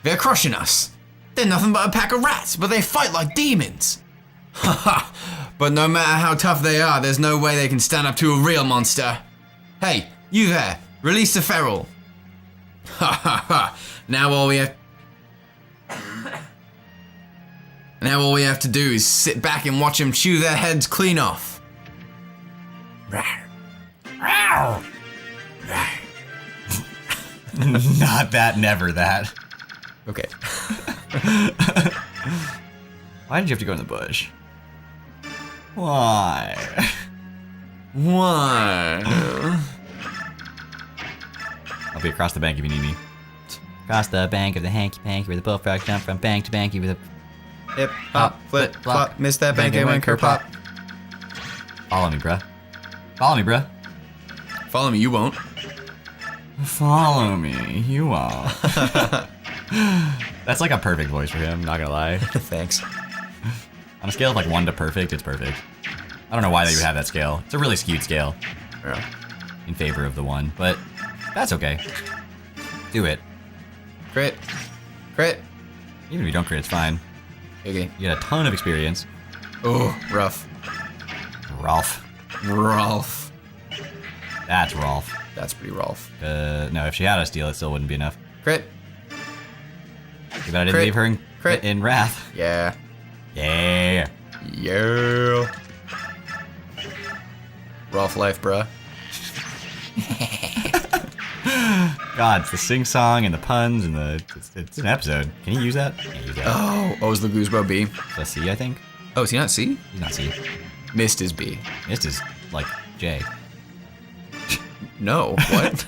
They're crushing us. They're nothing but a pack of rats, but they fight like demons. Haha. But no matter how tough they are, there's no way they can stand up to a real monster. Hey, you there, release the feral. Ha ha ha. Now all we have to do is sit back and watch them chew their heads clean off. Rawr. Rawr. Rawr. Not that, never that. Okay. Why did you have to go in the bush? Why? Why? I'll be across the bank if you need me. Across the bank of the hanky-panky where the bullfrog jumped from bank to banky with a... Hip, hop, flip, flop, miss that bank and went curb pop. Follow me, bruh. Follow me, bruh. Follow me, you won't. Follow me. You won't. That's like a perfect voice for him, not gonna lie. Thanks. On a scale of like 1 to perfect, it's perfect. I don't know why they would have that scale. It's a really skewed scale. Yeah. in favor of the one, but that's okay. Do it. Crit. Crit. Even if you don't crit, it's fine. Okay. You get a ton of experience. Oh, rough. Rolf. Rolf. That's Rolf. That's pretty Rolf. No, if she had a steal, it still wouldn't be enough. Crit. Too bad I didn't Crit. leave her Crit. in Wrath. Yeah. Yeah. Yeah. Rolf life, bruh. God, it's the sing-song and the puns and the... It's an episode. Can you use that? Can't use that. Oh, is the Goosebump B? So C, I think? Oh, is he not C? He's not C. Mist is B. Mist is, like, J. No, what?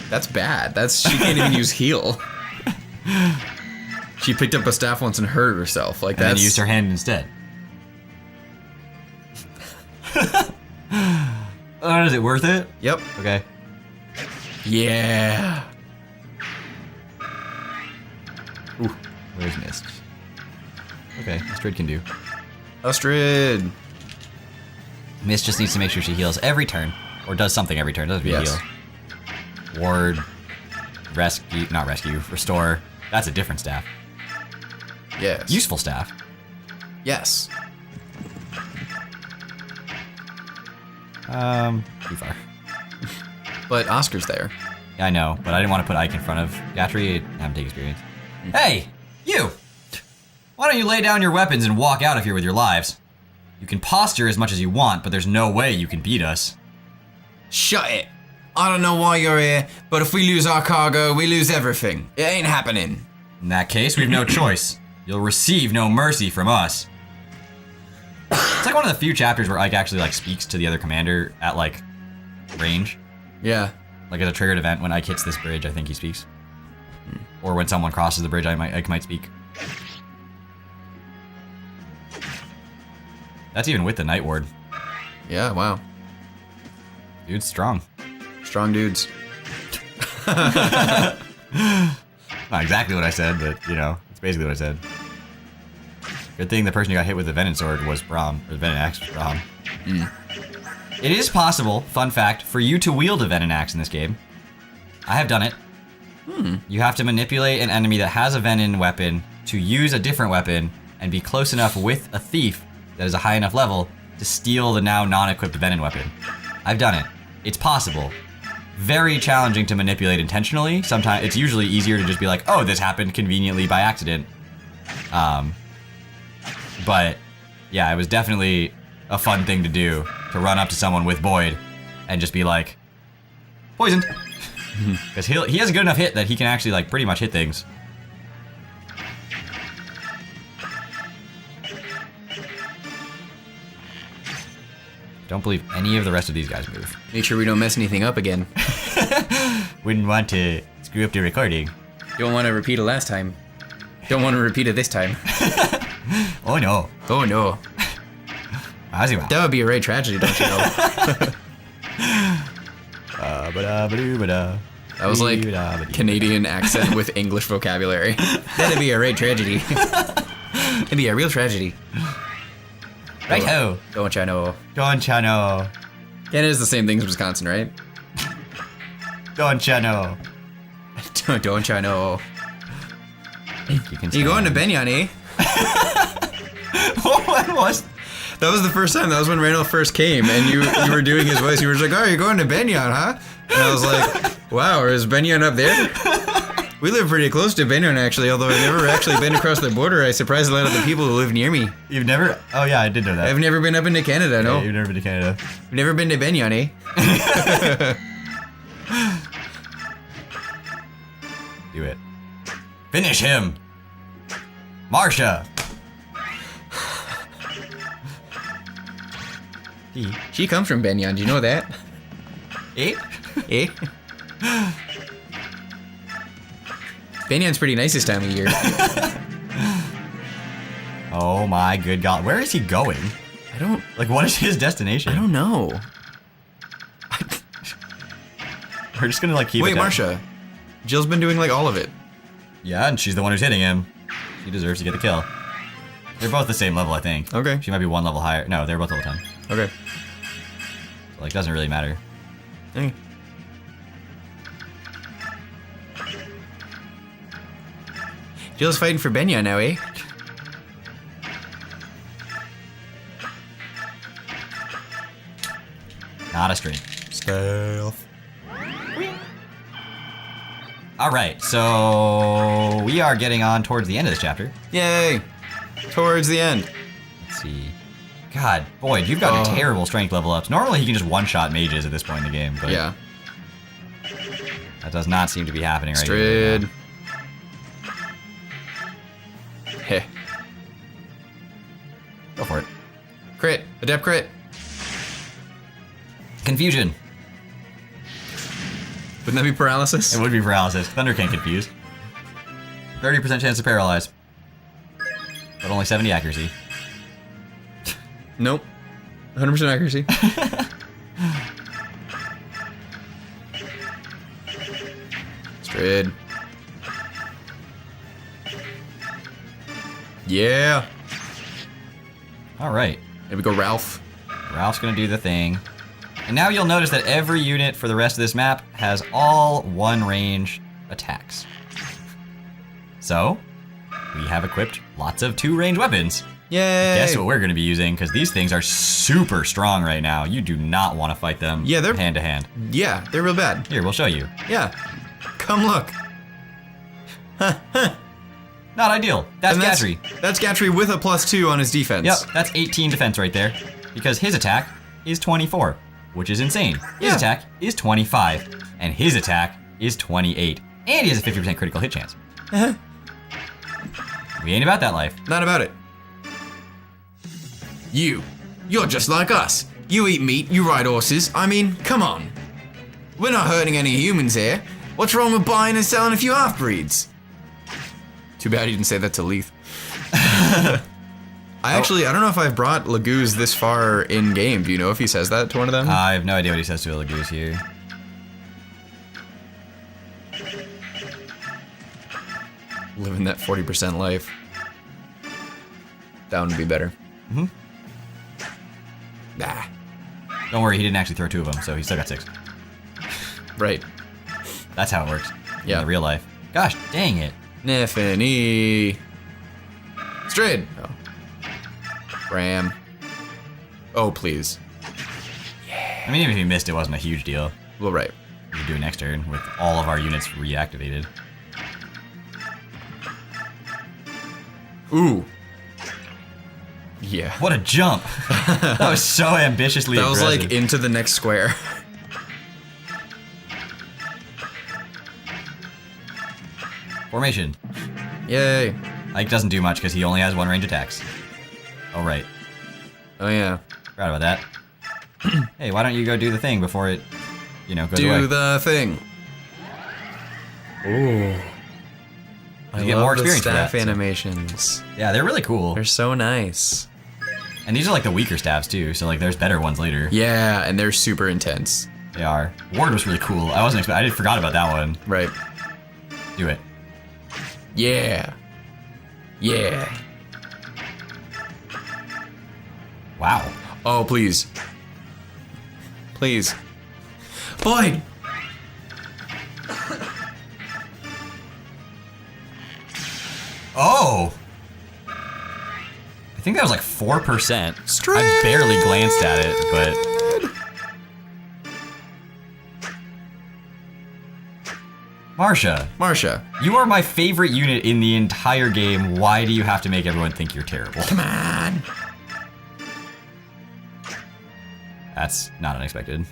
That's bad. She can't even use heal. She picked up a staff once and hurt herself. Like, And that's... then used her hand instead. Oh, is it worth it? Yep. Okay. Yeah. Ooh, where's Mist? Okay, Astrid can do. Astrid. Mist just needs to make sure she heals every turn. Or does something every turn. Doesn't Yes. heal. Ward. Rescue. Not rescue. Restore. That's a different staff. Yes. Useful staff. Yes. Too far. But Oscar's there. Yeah, I know, but I didn't want to put Ike in front of Gatry and have him take experience. Hey! You! Why don't you lay down your weapons and walk out of here with your lives? You can posture as much as you want, but there's no way you can beat us. Shut it. I don't know why you're here, but if we lose our cargo, we lose everything. It ain't happening. In that case, we've no choice. You'll receive no mercy from us. It's like one of the few chapters where Ike actually like speaks to the other commander at like range. Yeah. Like as a triggered event when Ike hits this bridge, I think he speaks. Or when someone crosses the bridge, Ike might speak. That's even with the Night Ward. Yeah, wow. Dude's strong. Strong dudes. Not exactly what I said, but you know, it's basically what I said. Good thing the person who got hit with the Venom Sword was Braum, or the Venom Axe was Braum. It is possible, fun fact, for you to wield a Venom Axe in this game. I have done it. You have to manipulate an enemy that has a Venom weapon to use a different weapon and be close enough with a thief that is a high enough level to steal the now non-equipped Venom weapon. I've done it. It's possible. Very challenging to manipulate intentionally. Sometimes it's usually easier to just be like, oh, this happened conveniently by accident. But yeah, it was definitely a fun thing to do, to run up to someone with Boyd and just be like, poisoned. Because he has a good enough hit that he can actually like pretty much hit things. Don't believe any of the rest of these guys move. Make sure we don't mess anything up again. Wouldn't want to screw up the recording. Don't want to repeat it last time. Don't want to repeat it this time. Oh no. Oh no. That That would be a raid tragedy, don't you know? That was like Canadian accent with English vocabulary. That'd be a raid tragedy. It'd be a real tragedy. Right-ho. Don't you know? Don't ya know. Canada's the same thing as Wisconsin, right? Don't ya know. Don't you know? You going to Benyon, eh? What was? That was the first time. That was when Randall first came, and you were doing his voice. You were just like, "Oh, you're going to Benyon, huh?" And I was like, "Wow, is Benyon up there?" We live pretty close to Benyon, actually. Although I've never actually been across the border. I surprised a lot of the people who live near me. You've never? Oh yeah, I did know that. I've never been up into Canada. No, Yeah, you've never been to Canada. I've never been to Benyon, eh? Do it. Finish him. Marsha. She comes from Benyon. Do you know that? Eh? Eh? Benyon's pretty nice this time of year. Oh my good God. Where is he going? I don't. Like, what is his destination? I don't know. We're just gonna like keep Wait, it down. Marsha. Jill's been doing like all of it. Yeah, and she's the one who's hitting him. She deserves to get the kill. They're both the same level, I think. Okay. She might be one level higher. No, they're both level 10. Okay. So, like, doesn't really matter. Okay. Jill's fighting for Benya now, eh? Not a string. Stealth. Alright, so we are getting on towards the end of this chapter. Yay! Towards the end. Let's see. God, Boyd, you've got terrible strength level ups. Normally he can just one-shot mages at this point in the game, but Yeah. that does not seem to be happening right Strid. now. Heh. Go for it. Crit. Adept crit. Confusion. Wouldn't that be paralysis? It would be paralysis. Thunder can't confuse. 30% chance to paralyze. But only 70 accuracy. Nope. 100% accuracy. Strid. Yeah. Alright. Here we go, Ralph. Ralph's gonna do the thing. And now you'll notice that every unit for the rest of this map has all one range attacks. So, we have equipped lots of 2-range weapons. Yay! Guess what we're gonna be using, because these things are super strong right now. You do not want to fight them Yeah, they're- hand to hand. Yeah, they're real bad. Here, we'll show you. Yeah. Come look. Not ideal. That's And Gatry. That's Gatry with a +2 on his defense. Yep, that's 18 defense right there. Because his attack is 24, which is insane. His Yeah. attack is 25, and his attack is 28. And he has a 50% critical hit chance. We ain't about that life. Not about it. You're just like us. You eat meat, you ride horses. I mean, come on. We're not hurting any humans here. What's wrong with buying and selling a few half-breeds? Too bad he didn't say that to Leith. I don't know if I've brought Lagoos this far in game. Do you know if he says that to one of them? I have no idea what he says to a Lagoose here. Living that 40% life. Down to be better. Mm-hmm. Nah. Don't worry, he didn't actually throw 2 of them, so he still got 6. Right. That's how it works. Yeah. In real life. Gosh, dang it. Neffany. Strid. Oh. Ram. Oh, please. I mean, even if you missed, it wasn't a huge deal. Well, right. We could do it next turn with all of our units reactivated. Ooh. Yeah. What a jump! That was so ambitiously That was aggressive. like into the next square. Formation. Yay. Ike doesn't do much because he only has 1 range attacks. Oh, right. Oh, yeah. Forgot about that. Hey, why don't you go do the thing before it, goes away? Do the thing. Ooh. You get more experience for that, staff so- animations. Yeah, they're really cool. They're so nice. And these are like the weaker staffs too, so like there's better ones later. Yeah, and they're super intense. They are. Ward was really cool. I wasn't expecting. I did forgot about that one. Right. Do it. Yeah. Yeah. Wow. Oh, please. Please. Boyd! Oh. I think that was like 4%. Strid! I barely glanced at it, but Marsha, you are my favorite unit in the entire game. Why do you have to make everyone think you're terrible? Come on. That's not unexpected.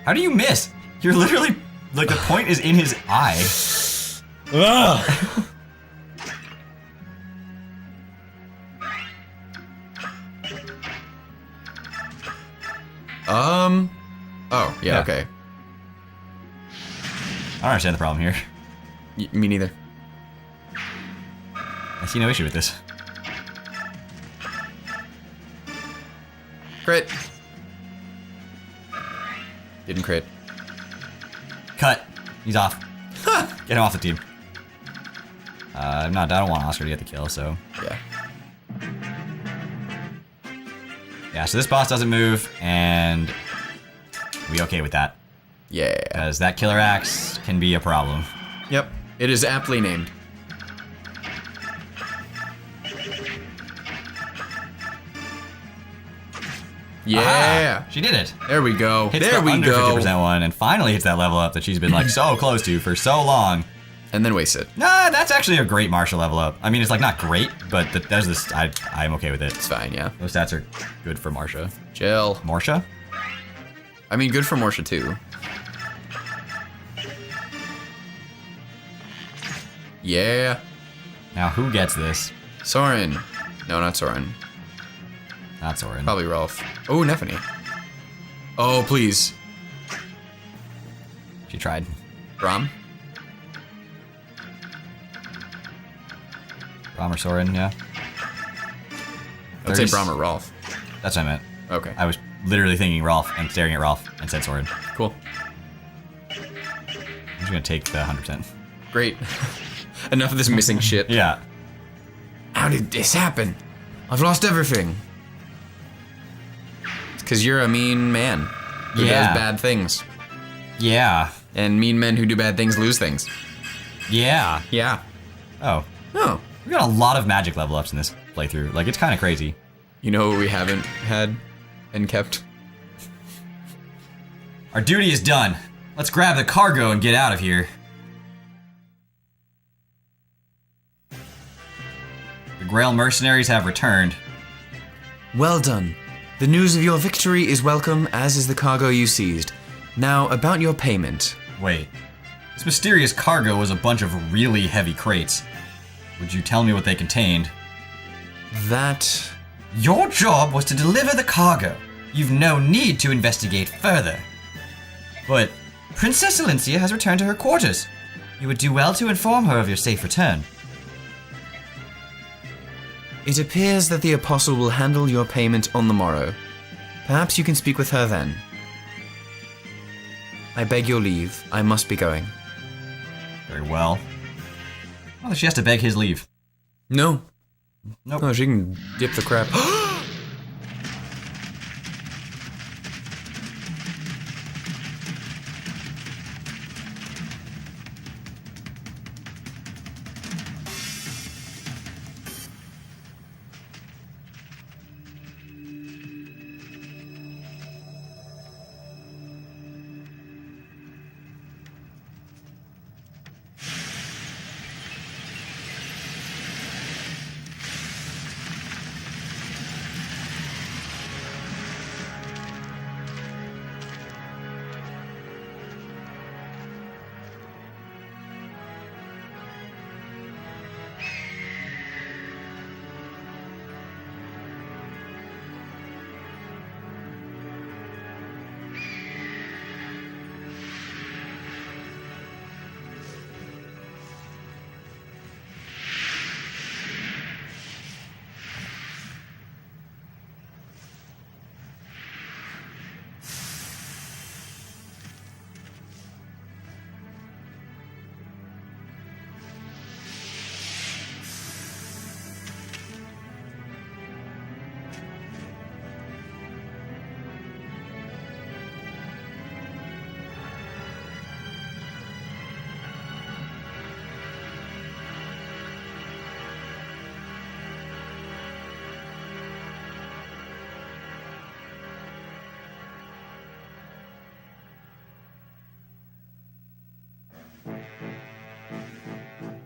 How do you miss? You're literally, like, the point is in his eye. Oh, yeah, Yeah. okay. I don't understand the problem here. Me neither. I see no issue with this. Crit. Didn't crit. Cut. He's off. Get him off the team. I don't want Oscar to get the kill, so. Yeah. Yeah, so this boss doesn't move, and we okay with that. Yeah. Because that killer axe can be a problem. Yep. It is aptly named. Yeah. Aha, she did it. There we go. Hits there the we under go. 50% one, and finally hits that level up that she's been like so close to for so long. And then waste it. Nah, that's actually a great Marsha level up. I mean, it's like not great, but there's this. I'm okay with it. It's fine, yeah. Those stats are good for Marsha. Chill. Marsha? I mean, good for Morsha too. Yeah. Now, who gets this? Soren. No, not Soren. Not Soren. Probably Rolf. Oh, Neffany. Oh, please. She tried. Braum? Braum or Soren, yeah. I'd say 30s? Braum or Rolf. That's what I meant. Okay. I was literally thinking Rolf and staring at Rolf and said Soren. Cool. I'm just gonna take the 100%. Great. Enough of this missing shit. Yeah. How did this happen? I've lost everything. It's because you're a mean man who Yeah. does bad things. Yeah. And mean men who do bad things lose things. Yeah. Yeah. Oh. Oh. We got a lot of magic level ups in this playthrough. Like, it's kind of crazy. You know what we haven't had and kept? Our duty is done. Let's grab the cargo and get out of here. The Grail mercenaries have returned. Well done. The news of your victory is welcome, as is the cargo you seized. Now, about your payment. Wait. This mysterious cargo was a bunch of really heavy crates. Would you tell me what they contained? That... Your job was to deliver the cargo. You've no need to investigate further. But Princess Elincia has returned to her quarters. You would do well to inform her of your safe return. It appears that the Apostle will handle your payment on the morrow. Perhaps you can speak with her then. I beg your leave. I must be going. Very well. Well, she has to beg his leave. No. Nope. Oh, she can dip the crap.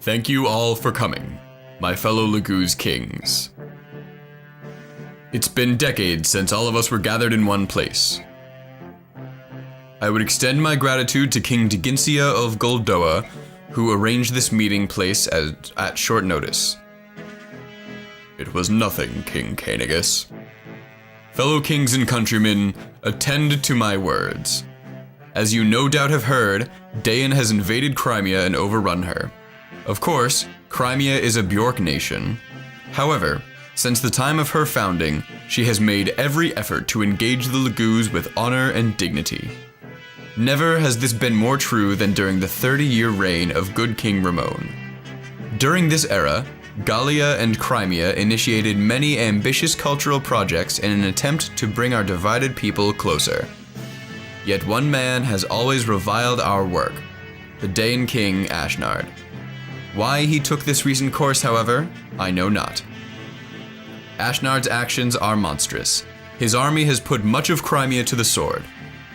Thank you all for coming, my fellow Laguz kings. It's been decades since all of us were gathered in one place. I would extend my gratitude to King Digincia of Goldoa, who arranged this meeting place at short notice. It was nothing, King Canegus. Fellow kings and countrymen, attend to my words. As you no doubt have heard, Dayan has invaded Crimea and overrun her. Of course, Crimea is a Bjork nation. However, since the time of her founding, she has made every effort to engage the Laguz with honor and dignity. Never has this been more true than during the 30-year reign of good King Ramon. During this era, Gallia and Crimea initiated many ambitious cultural projects in an attempt to bring our divided people closer. Yet one man has always reviled our work, the Daean king Ashnard. Why he took this recent course, however, I know not. Ashnard's actions are monstrous. His army has put much of Crimea to the sword.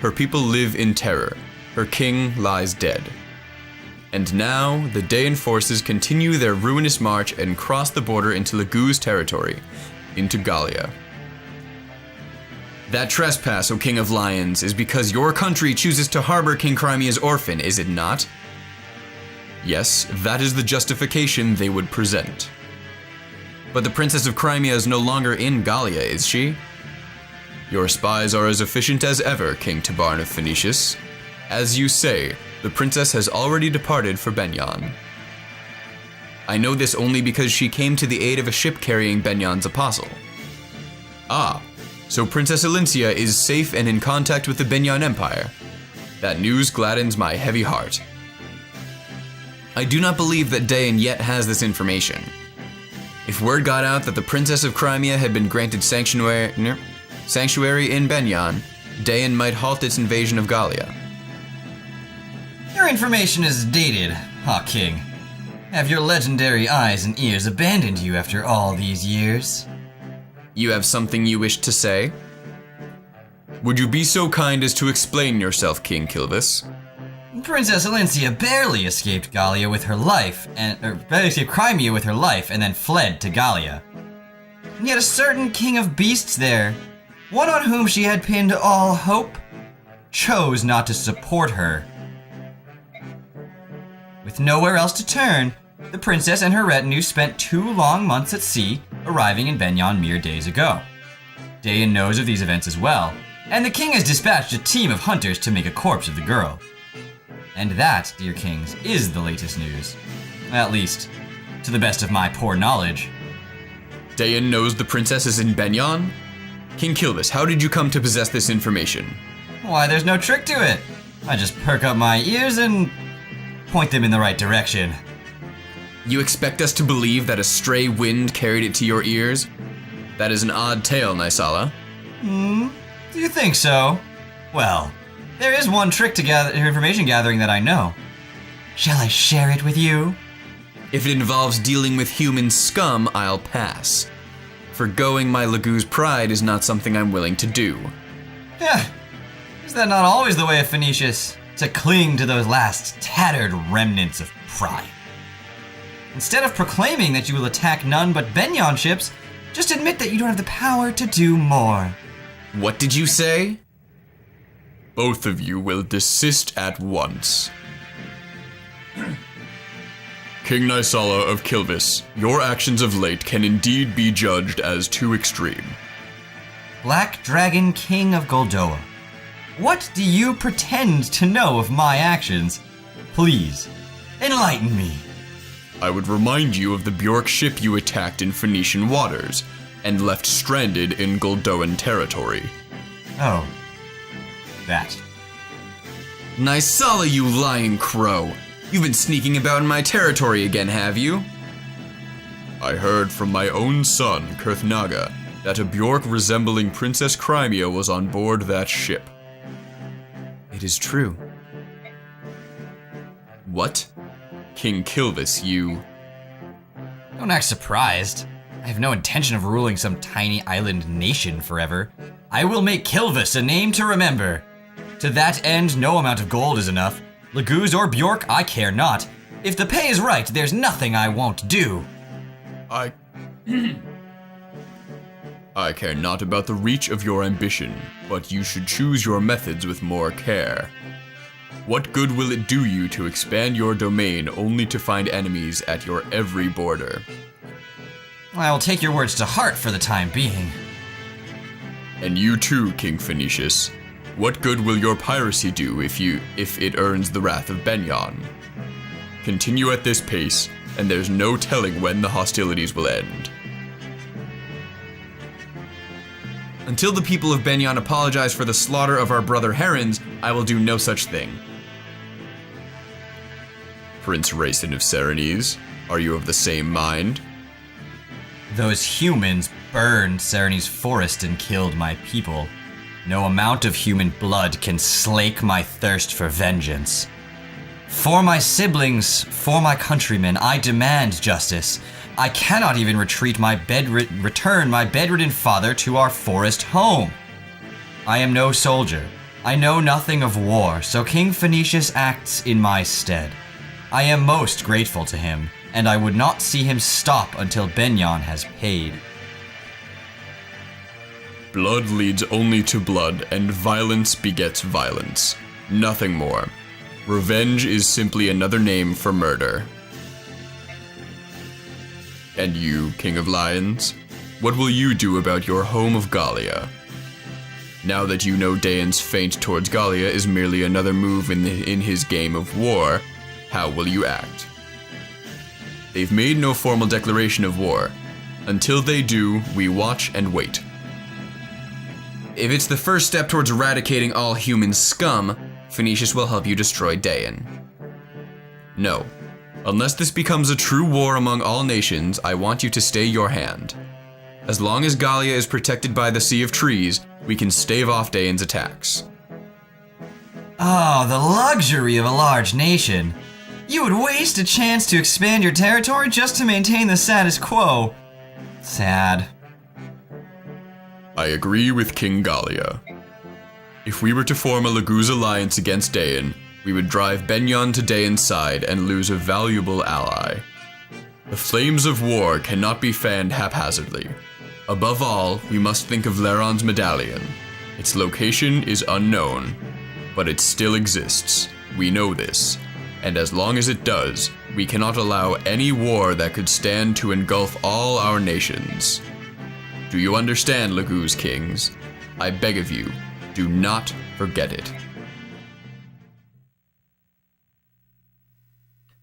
Her people live in terror. Her king lies dead. And now, the Daean forces continue their ruinous march and cross the border into Lagoo's territory, into Gallia. That trespass, O King of Lions, is because your country chooses to harbor King Crimea's orphan, is it not? Yes, that is the justification they would present. But the Princess of Crimea is no longer in Gallia, is she? Your spies are as efficient as ever, King Tabarn of Phoenicius. As you say, the princess has already departed for Benyon. I know this only because she came to the aid of a ship carrying Benyon's apostle. Ah, so Princess Elincia is safe and in contact with the Benyon Empire. That news gladdens my heavy heart. I do not believe that Daean yet has this information. If word got out that the Princess of Crimea had been granted sanctuary in Benyon, Daean might halt its invasion of Gallia. Your information is dated, Hawk King. Have your legendary eyes and ears abandoned you after all these years? You have something you wish to say? Would you be so kind as to explain yourself, King Kilvis? Princess Elincia barely escaped Gallia with her life, barely escaped Crimea with her life, and then fled to Gallia. And yet a certain king of beasts there, one on whom she had pinned all hope, chose not to support her. With nowhere else to turn, the princess and her retinue spent 2 long months at sea, arriving in Benyon mere days ago. Daean knows of these events as well, and the king has dispatched a team of hunters to make a corpse of the girl. And that, dear kings, is the latest news. At least, to the best of my poor knowledge. Daean knows the princess is in Benyon? King Kilvis, how did you come to possess this information? Why, there's no trick to it. I just perk up my ears and point them in the right direction. You expect us to believe that a stray wind carried it to your ears? That is an odd tale, Nysala. Do you think so? Well, there is one trick to information gathering that I know. Shall I share it with you? If it involves dealing with human scum, I'll pass. Forgoing my Lagoo's pride is not something I'm willing to do. Is that not always the way of Phoenicius? To cling to those last tattered remnants of pride. Instead of proclaiming that you will attack none but Benyon ships, just admit that you don't have the power to do more. What did you say? Both of you will desist at once. King Nysala of Kilvis, your actions of late can indeed be judged as too extreme. Black Dragon King of Goldoa, what do you pretend to know of my actions? Please, enlighten me. I would remind you of the Bjork ship you attacked in Phoenician waters and left stranded in Goldoan territory. Oh, that. Nysala, you lying crow! You've been sneaking about in my territory again, have you? I heard from my own son, Kurthnaga, that a Bjork resembling Princess Crimea was on board that ship. It is true. What? King Kilvis, you... Don't act surprised. I have no intention of ruling some tiny island nation forever. I will make Kilvis a name to remember. To that end, no amount of gold is enough. Lagoo's or Bjork, I care not. If the pay is right, there's nothing I won't do. I care not about the reach of your ambition, but you should choose your methods with more care. What good will it do you to expand your domain only to find enemies at your every border? I will take your words to heart for the time being. And you too, King Phoenicius. What good will your piracy do if it earns the wrath of Benyon? Continue at this pace, and there's no telling when the hostilities will end. Until the people of Benyon apologize for the slaughter of our brother herons, I will do no such thing. Prince Racin of Serenese, are you of the same mind? Those humans burned Sereni's forest and killed my people. No amount of human blood can slake my thirst for vengeance. For my siblings, for my countrymen, I demand justice. I cannot even return my bedridden father to our forest home. I am no soldier. I know nothing of war, so King Phoenicius acts in my stead. I am most grateful to him, and I would not see him stop until Benyon has paid. Blood leads only to blood, and violence begets violence. Nothing more. Revenge is simply another name for murder. And you, King of Lions, what will you do about your home of Gallia? Now that you know Daeon's feint towards Gallia is merely another move in his game of war, how will you act? They've made no formal declaration of war. Until they do, we watch and wait. If it's the first step towards eradicating all human scum, Phoenicius will help you destroy Daeon. No. Unless this becomes a true war among all nations, I want you to stay your hand. As long as Gallia is protected by the Sea of Trees, we can stave off Daeon's attacks. Oh, the luxury of a large nation. You would waste a chance to expand your territory just to maintain the status quo. Sad. I agree with King Gallia. If we were to form a Laguz alliance against Daeon, we would drive Benyon to Daeon's side and lose a valuable ally. The flames of war cannot be fanned haphazardly. Above all, we must think of Laron's medallion. Its location is unknown, but it still exists. We know this. And as long as it does, we cannot allow any war that could stand to engulf all our nations. Do you understand, Laguz kings? I beg of you, do not forget it.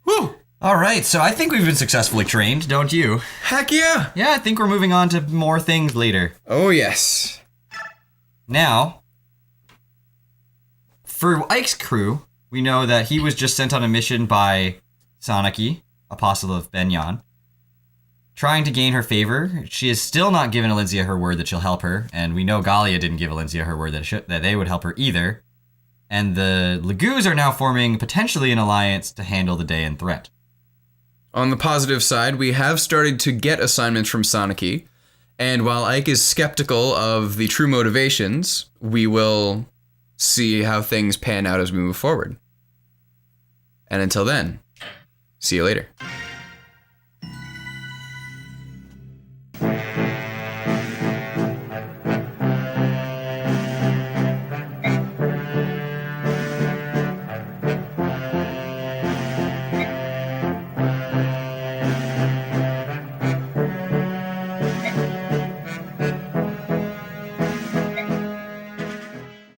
Whew! Alright, so I think we've been successfully trained, don't you? Heck yeah! Yeah, I think we're moving on to more things later. Oh yes. Now, for Ike's crew, we know that he was just sent on a mission by Sanaki, Apostle of Benyon, trying to gain her favor. She has still not given Alencia her word that she'll help her, and we know Gallia didn't give Alencia her word that they would help her either. And the Laguz are now forming potentially an alliance to handle the Daeon threat. On the positive side, we have started to get assignments from Sanaki, and while Ike is skeptical of the true motivations, we will see how things pan out as we move forward. And until then, see you later.